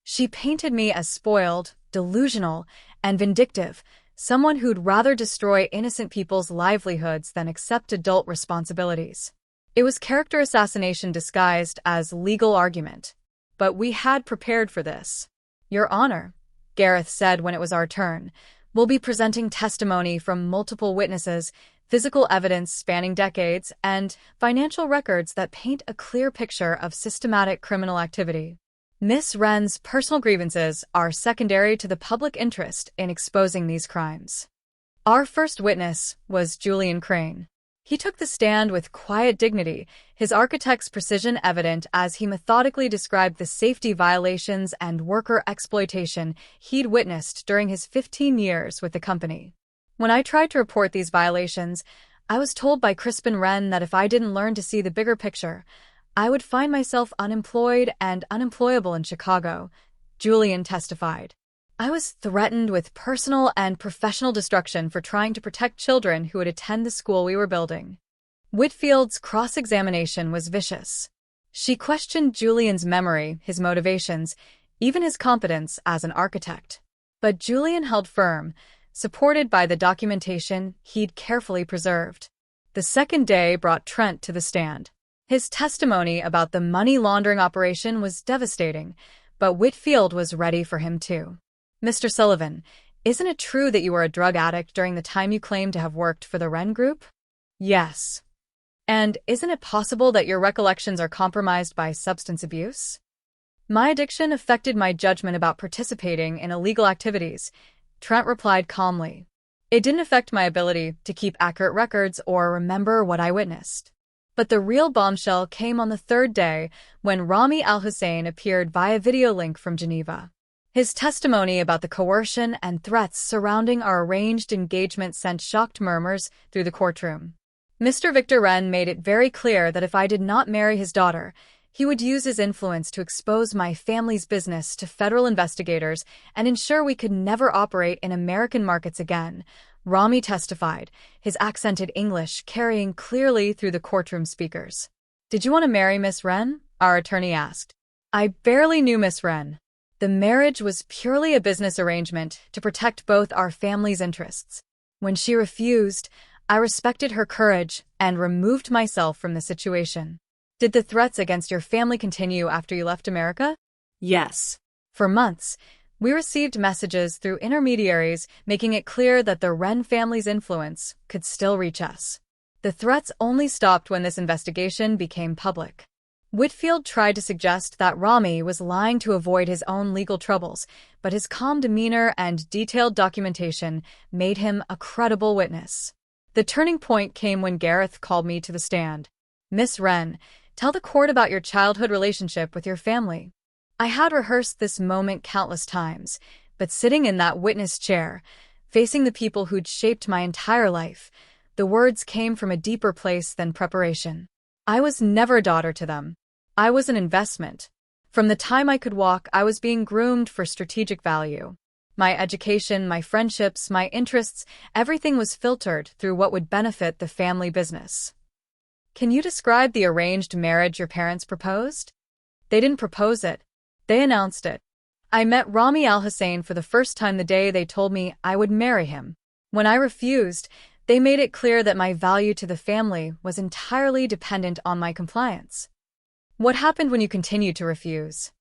She painted me as spoiled, delusional, and vindictive, someone who'd rather destroy innocent people's livelihoods than accept adult responsibilities. It was character assassination disguised as legal argument. But we had prepared for this. Your Honor," Gareth said when it was our turn, "we'll be presenting testimony from multiple witnesses, physical evidence spanning decades, and financial records that paint a clear picture of systematic criminal activity. Miss Wren's personal grievances are secondary to the public interest in exposing these crimes." Our first witness was Julian Crane. He took the stand with quiet dignity, his architect's precision evident as he methodically described the safety violations and worker exploitation he'd witnessed during his 15 years with the company. When I tried to report these violations, I was told by Crispin Wren that if I didn't learn to see the bigger picture, I would find myself unemployed and unemployable in Chicago, Julian testified. I was threatened with personal and professional destruction for trying to protect children who would attend the school we were building. Whitfield's cross-examination was vicious. She questioned Julian's memory, his motivations, even his competence as an architect. But Julian held firm, supported by the documentation he'd carefully preserved. The second day brought Trent to the stand. His testimony about the money laundering operation was devastating, but Whitfield was ready for him too. "Mr. Sullivan, isn't it true that you were a drug addict during the time you claim to have worked for the Wren Group?" "Yes." "And isn't it possible that your recollections are compromised by substance abuse?" "My addiction affected my judgment about participating in illegal activities," Trent replied calmly. "It didn't affect my ability to keep accurate records or remember what I witnessed." But the real bombshell came on the third day when Rami Al-Hussein appeared via video link from Geneva. His testimony about the coercion and threats surrounding our arranged engagement sent shocked murmurs through the courtroom. Mr. Victor Wren made it very clear that if I did not marry his daughter, he would use his influence to expose my family's business to federal investigators and ensure we could never operate in American markets again, Rami testified, his accented English carrying clearly through the courtroom speakers. "Did you want to marry Miss Wren?" our attorney asked. "I barely knew Miss Wren. The marriage was purely a business arrangement to protect both our families' interests. When she refused, I respected her courage and removed myself from the situation." "Did the threats against your family continue after you left America?" Yes. "For months, we received messages through intermediaries making it clear that the Wren family's influence could still reach us. The threats only stopped when this investigation became public." Whitfield tried to suggest that Rami was lying to avoid his own legal troubles, but his calm demeanor and detailed documentation made him a credible witness. The turning point came when Gareth called me to the stand. "Miss Wren, tell the court about your childhood relationship with your family." I had rehearsed this moment countless times, but sitting in that witness chair, facing the people who'd shaped my entire life, the words came from a deeper place than preparation. I was never a daughter to them. I was an investment. From the time I could walk, I was being groomed for strategic value. My education, my friendships, my interests, everything was filtered through what would benefit the family business. "Can you describe the arranged marriage your parents proposed?" "They didn't propose it. They announced it. I met Rami Al-Hussein for the first time the day they told me I would marry him. When I refused, they made it clear that my value to the family was entirely dependent on my compliance." "What happened when you continued to refuse?"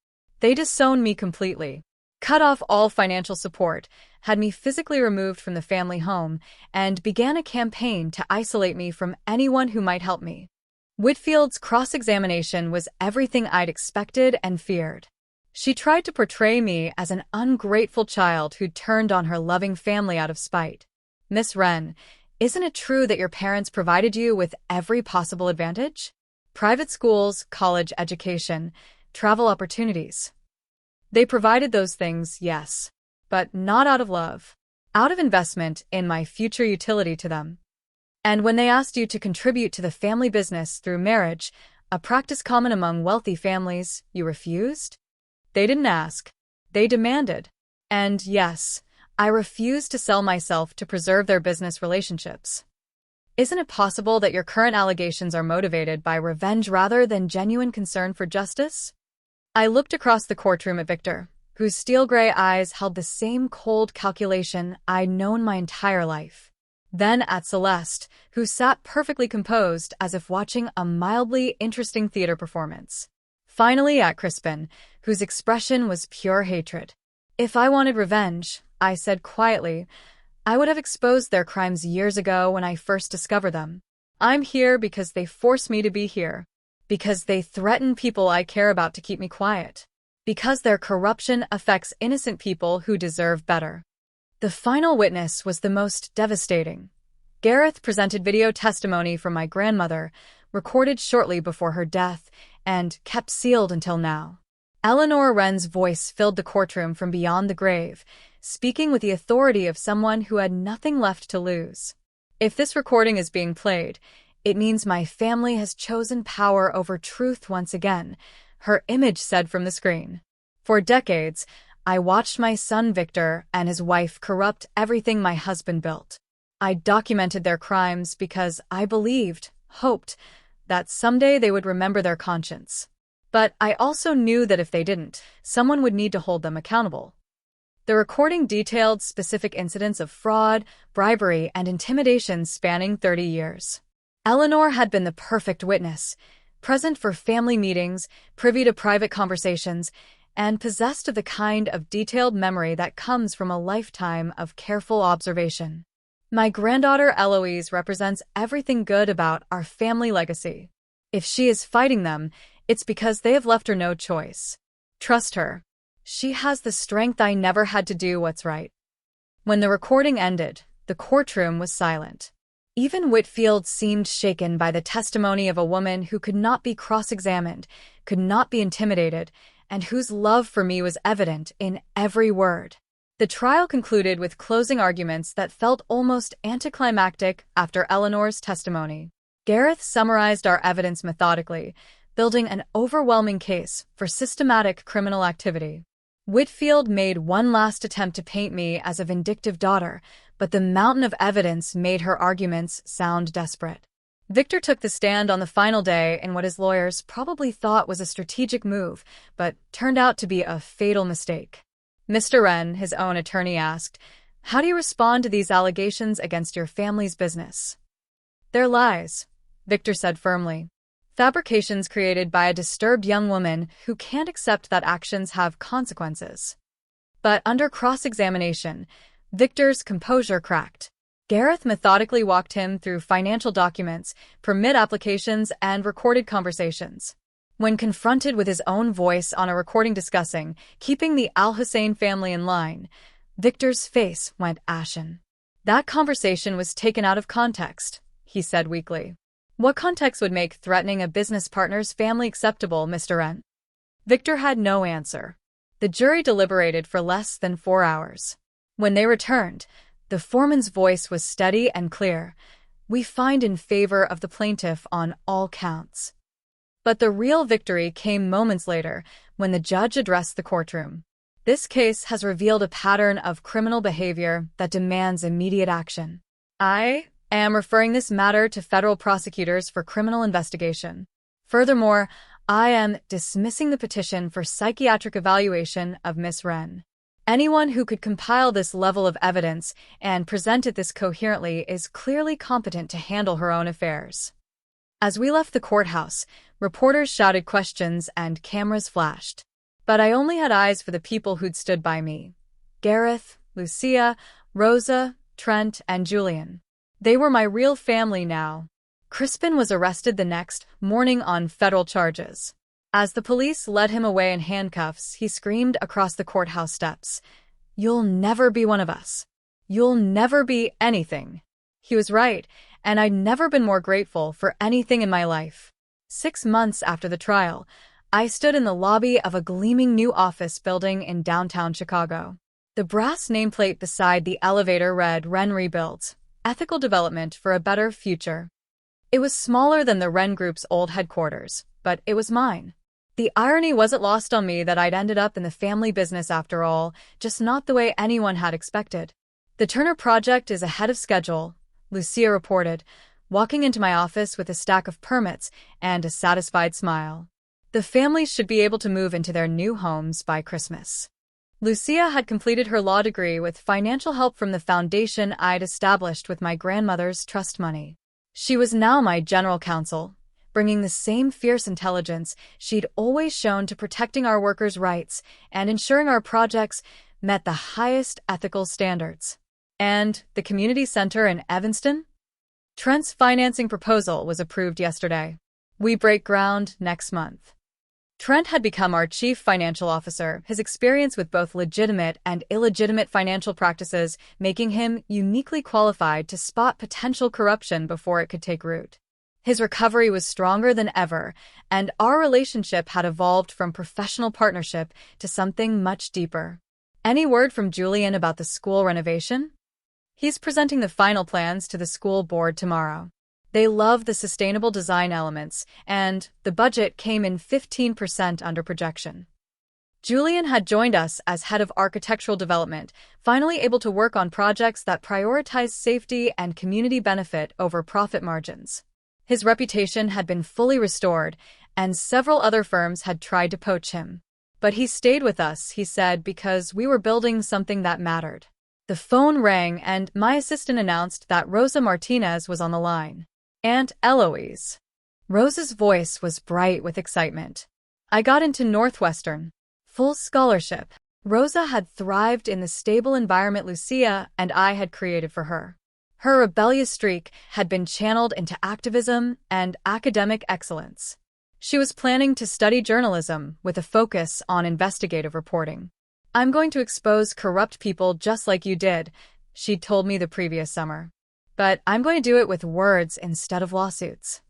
"They disowned me completely, cut off all financial support, had me physically removed from the family home, and began a campaign to isolate me from anyone who might help me." Whitfield's cross-examination was everything I'd expected and feared. She tried to portray me as an ungrateful child who'd turned on her loving family out of spite. "Miss Wren, isn't it true that your parents provided you with every possible advantage? Private schools, college education, travel opportunities. They provided those things, yes, but not out of love, out of investment in my future utility to them. And when they asked you to contribute to the family business through marriage, a practice common among wealthy families, you refused? They didn't ask. They demanded. And yes, I refused to sell myself to preserve their business relationships. Isn't it possible that your current allegations are motivated by revenge rather than genuine concern for justice?" I looked across the courtroom at Victor, whose steel-gray eyes held the same cold calculation I'd known my entire life. Then at Celeste, who sat perfectly composed as if watching a mildly interesting theater performance. Finally at Crispin, whose expression was pure hatred. "If I wanted revenge," I said quietly, "I would have exposed their crimes years ago when I first discovered them. I'm here because they force me to be here. Because they threaten people I care about to keep me quiet. Because their corruption affects innocent people who deserve better." The final witness was the most devastating. Gareth presented video testimony from my grandmother, recorded shortly before her death, and kept sealed until now. Eleanor Wren's voice filled the courtroom from beyond the grave, speaking with the authority of someone who had nothing left to lose. "If this recording is being played, it means my family has chosen power over truth once again," her image said from the screen. "For decades, I watched my son Victor and his wife corrupt everything my husband built. I documented their crimes because I believed, hoped that someday they would remember their conscience. But I also knew that if they didn't, someone would need to hold them accountable. The recording detailed specific incidents of fraud, bribery, and intimidation spanning 30 years. Eleanor had been the perfect witness, present for family meetings, privy to private conversations, and possessed of the kind of detailed memory that comes from a lifetime of careful observation. My granddaughter Eloise represents everything good about our family legacy. If she is fighting them, it's because they have left her no choice. Trust her. She has the strength I never had to do what's right. When the recording ended, the courtroom was silent. Even Whitfield seemed shaken by the testimony of a woman who could not be cross-examined, could not be intimidated, and whose love for me was evident in every word. The trial concluded with closing arguments that felt almost anticlimactic after Eleanor's testimony. Gareth summarized our evidence methodically, building an overwhelming case for systematic criminal activity. Whitfield made one last attempt to paint me as a vindictive daughter, but the mountain of evidence made her arguments sound desperate. Victor took the stand on the final day in what his lawyers probably thought was a strategic move, but turned out to be a fatal mistake. Mr. Wren, his own attorney, asked, "How do you respond to these allegations against your family's business?" "They're lies," Victor said firmly. "Fabrications created by a disturbed young woman who can't accept that actions have consequences." But under cross-examination, Victor's composure cracked. Gareth methodically walked him through financial documents, permit applications, and recorded conversations. When confronted with his own voice on a recording discussing keeping the Al-Hussein family in line, Victor's face went ashen. "That conversation was taken out of context," he said weakly. "What context would make threatening a business partner's family acceptable, Mr. Wren?" Victor had no answer. The jury deliberated for less than 4 hours. When they returned, the foreman's voice was steady and clear. "We find in favor of the plaintiff on all counts." But the real victory came moments later, when the judge addressed the courtroom. "This case has revealed a pattern of criminal behavior that demands immediate action. I am referring this matter to federal prosecutors for criminal investigation. Furthermore, I am dismissing the petition for psychiatric evaluation of Miss Wren. Anyone who could compile this level of evidence and present it this coherently is clearly competent to handle her own affairs." As we left the courthouse, reporters shouted questions and cameras flashed. But I only had eyes for the people who'd stood by me. Gareth, Lucia, Rosa, Trent, and Julian. They were my real family now. Crispin was arrested the next morning on federal charges. As the police led him away in handcuffs, he screamed across the courthouse steps, "You'll never be one of us. You'll never be anything." He was right, and I'd never been more grateful for anything in my life. 6 months after the trial, I stood in the lobby of a gleaming new office building in downtown Chicago. The brass nameplate beside the elevator read Wren Rebuilds, Ethical Development for a Better Future. It was smaller than the Wren Group's old headquarters, but it was mine. The irony wasn't lost on me that I'd ended up in the family business after all, just not the way anyone had expected. "The Turner project is ahead of schedule," Lucia reported, walking into my office with a stack of permits and a satisfied smile. "The families should be able to move into their new homes by Christmas." Lucia had completed her law degree with financial help from the foundation I'd established with my grandmother's trust money. She was now my general counsel, bringing the same fierce intelligence she'd always shown to protecting our workers' rights and ensuring our projects met the highest ethical standards. And the community center in Evanston? Trent's financing proposal was approved yesterday. We break ground next month. Trent had become our chief financial officer, his experience with both legitimate and illegitimate financial practices making him uniquely qualified to spot potential corruption before it could take root. His recovery was stronger than ever, and our relationship had evolved from professional partnership to something much deeper. Any word from Julian about the school renovation? He's presenting the final plans to the school board tomorrow. They love the sustainable design elements, and the budget came in 15% under projection. Julian had joined us as head of architectural development, finally able to work on projects that prioritize safety and community benefit over profit margins. His reputation had been fully restored, and several other firms had tried to poach him. But he stayed with us, he said, because we were building something that mattered. The phone rang, and my assistant announced that Rosa Martinez was on the line. Aunt Eloise. Rosa's voice was bright with excitement. I got into Northwestern. Full scholarship. Rosa had thrived in the stable environment Lucia and I had created for her. Her rebellious streak had been channeled into activism and academic excellence. She was planning to study journalism with a focus on investigative reporting. I'm going to expose corrupt people just like you did, she'd told me the previous summer. But I'm going to do it with words instead of lawsuits.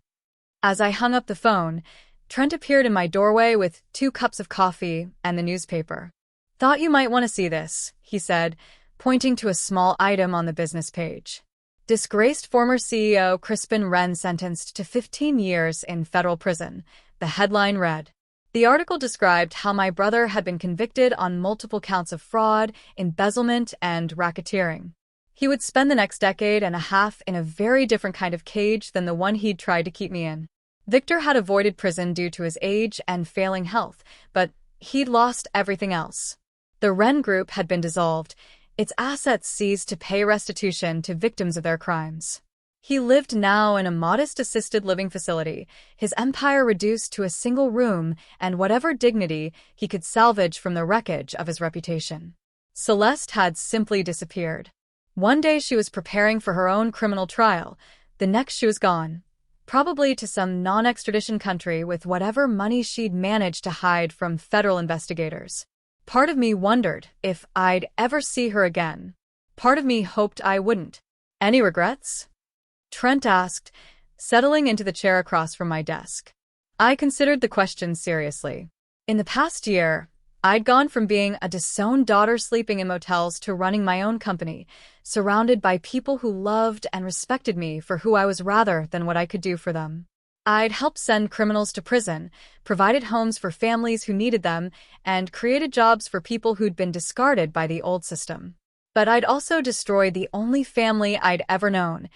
As I hung up the phone, Trent appeared in my doorway with 2 cups of coffee and the newspaper. Thought you might want to see this, he said, pointing to a small item on the business page. Disgraced former CEO Crispin Wren sentenced to 15 years in federal prison, the headline read. The article described how my brother had been convicted on multiple counts of fraud, embezzlement, and racketeering. He would spend the next decade and a half in a very different kind of cage than the one he'd tried to keep me in. Victor had avoided prison due to his age and failing health, but he'd lost everything else. The Wren Group had been dissolved, its assets seized to pay restitution to victims of their crimes. He lived now in a modest assisted living facility, his empire reduced to a single room and whatever dignity he could salvage from the wreckage of his reputation. Celeste had simply disappeared. One day she was preparing for her own criminal trial, the next she was gone. Probably to some non-extradition country with whatever money she'd managed to hide from federal investigators. Part of me wondered if I'd ever see her again. Part of me hoped I wouldn't. Any regrets? Trent asked, settling into the chair across from my desk. I considered the question seriously. In the past year, I'd gone from being a disowned daughter sleeping in motels to running my own company, surrounded by people who loved and respected me for who I was rather than what I could do for them. I'd helped send criminals to prison, provided homes for families who needed them, and created jobs for people who'd been discarded by the old system. But I'd also destroyed the only family I'd ever known,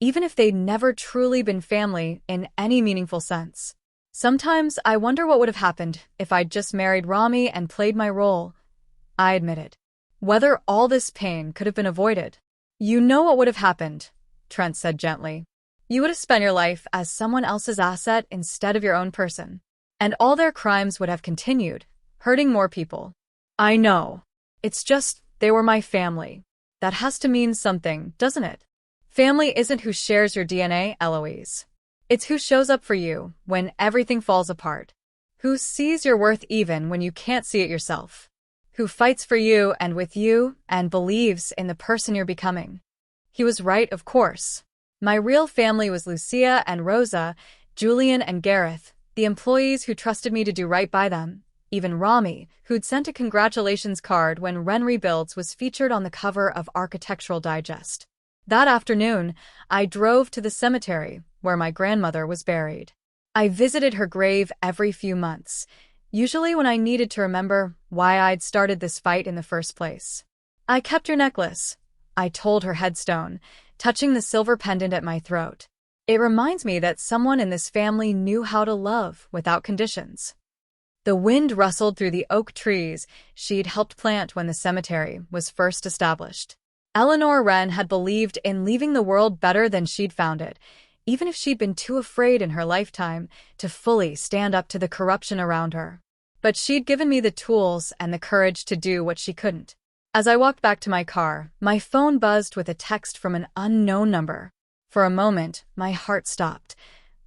even if they'd never truly been family in any meaningful sense. Sometimes I wonder what would have happened if I'd just married Rami and played my role, I admitted. Whether all this pain could have been avoided. You know what would have happened, Trent said gently. You would have spent your life as someone else's asset instead of your own person. And all their crimes would have continued, hurting more people. I know. It's just, they were my family. That has to mean something, doesn't it? Family isn't who shares your DNA, Eloise. It's who shows up for you when everything falls apart. Who sees your worth even when you can't see it yourself. Who fights for you and with you and believes in the person you're becoming. He was right, of course. My real family was Lucia and Rosa, Julian and Gareth, the employees who trusted me to do right by them, even Rami, who'd sent a congratulations card when Wren Rebuilds was featured on the cover of Architectural Digest. That afternoon, I drove to the cemetery where my grandmother was buried. I visited her grave every few months, usually when I needed to remember why I'd started this fight in the first place. I kept your necklace, I told her headstone, touching the silver pendant at my throat. It reminds me that someone in this family knew how to love without conditions. The wind rustled through the oak trees she'd helped plant when the cemetery was first established. Eleanor Wren had believed in leaving the world better than she'd found it, even if she'd been too afraid in her lifetime to fully stand up to the corruption around her. But she'd given me the tools and the courage to do what she couldn't. As I walked back to my car, my phone buzzed with a text from an unknown number. For a moment, my heart stopped.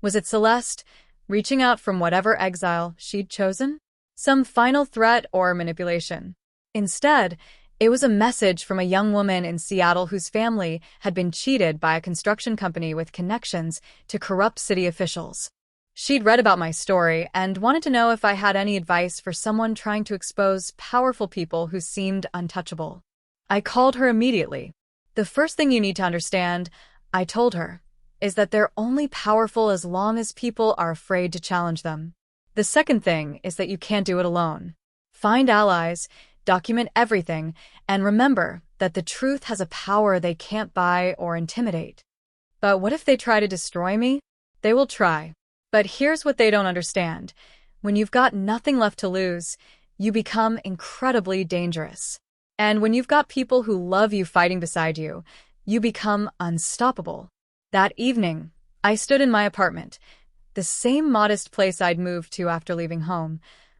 Was it Celeste, reaching out from whatever exile she'd chosen? Some final threat or manipulation? Instead, it was a message from a young woman in Seattle whose family had been cheated by a construction company with connections to corrupt city officials. She'd read about my story and wanted to know if I had any advice for someone trying to expose powerful people who seemed untouchable. I called her immediately. The first thing you need to understand, I told her, is that they're only powerful as long as people are afraid to challenge them. The second thing is that you can't do it alone. Find allies, document everything, and remember that the truth has a power they can't buy or intimidate. But what if they try to destroy me? They will try. But here's what they don't understand. When you've got nothing left to lose, you become incredibly dangerous. And when you've got people who love you fighting beside you, you become unstoppable. That evening, I stood in my apartment, the same modest place I'd moved to after leaving home,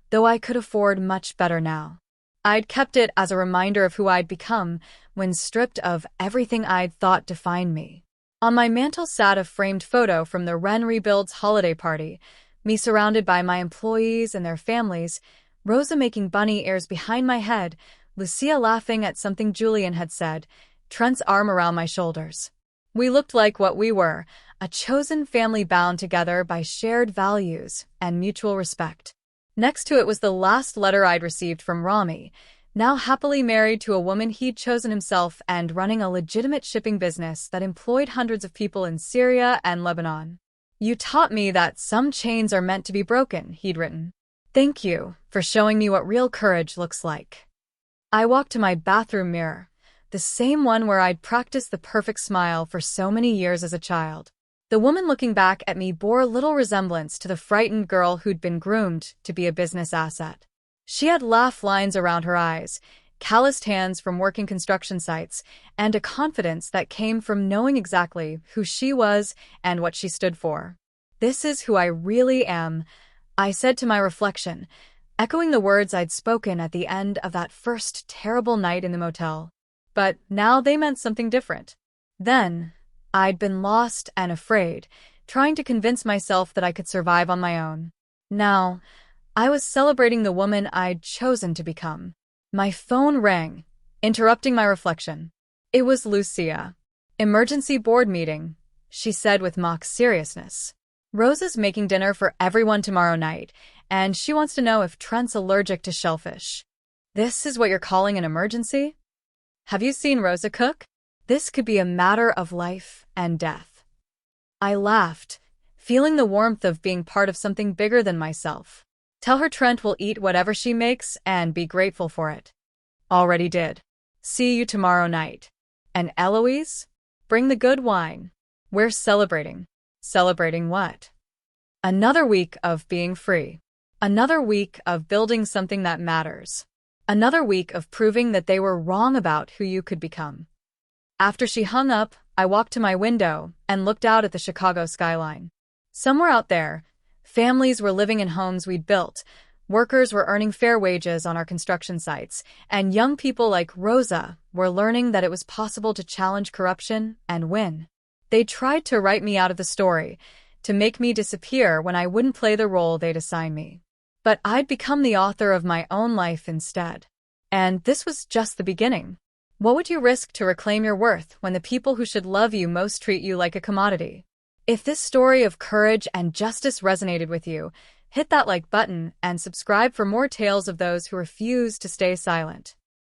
though I could afford much better now. I'd kept it as a reminder of who I'd become when stripped of everything I'd thought defined me. On my mantel sat a framed photo from the Wren Rebuilds holiday party, me surrounded by my employees and their families, Rosa making bunny ears behind my head, Lucia laughing at something Julian had said, Trent's arm around my shoulders. We looked like what we were, a chosen family bound together by shared values and mutual respect. Next to it was the last letter I'd received from Rami, now happily married to a woman he'd chosen himself and running a legitimate shipping business that employed hundreds of people in Syria and Lebanon. You taught me that some chains are meant to be broken, he'd written. Thank you for showing me what real courage looks like. I walked to my bathroom mirror, the same one where I'd practiced the perfect smile for so many years as a child. The woman looking back at me bore little resemblance to the frightened girl who'd been groomed to be a business asset. She had laugh lines around her eyes, calloused hands from working construction sites, and a confidence that came from knowing exactly who she was and what she stood for. This is who I really am, I said to my reflection, echoing the words I'd spoken at the end of that first terrible night in the motel. But now they meant something different. Then, I'd been lost and afraid, trying to convince myself that I could survive on my own. Now, I was celebrating the woman I'd chosen to become. My phone rang, interrupting my reflection. It was Lucia. Emergency board meeting, she said with mock seriousness. Rosa's making dinner for everyone tomorrow night, and she wants to know if Trent's allergic to shellfish. This is what you're calling an emergency? Have you seen Rosa cook? This could be a matter of life and death. I laughed, feeling the warmth of being part of something bigger than myself. Tell her Trent will eat whatever she makes and be grateful for it. Already did. See you tomorrow night. And Eloise? Bring the good wine. We're celebrating. Celebrating what? Another week of being free. Another week of building something that matters. Another week of proving that they were wrong about who you could become. After she hung up, I walked to my window and looked out at the Chicago skyline. Somewhere out there, families were living in homes we'd built, workers were earning fair wages on our construction sites, and young people like Rosa were learning that it was possible to challenge corruption and win. They tried to write me out of the story, to make me disappear when I wouldn't play the role they'd assign me. But I'd become the author of my own life instead. And this was just the beginning. What would you risk to reclaim your worth when the people who should love you most treat you like a commodity? If this story of courage and justice resonated with you, hit that like button and subscribe for more tales of those who refuse to stay silent.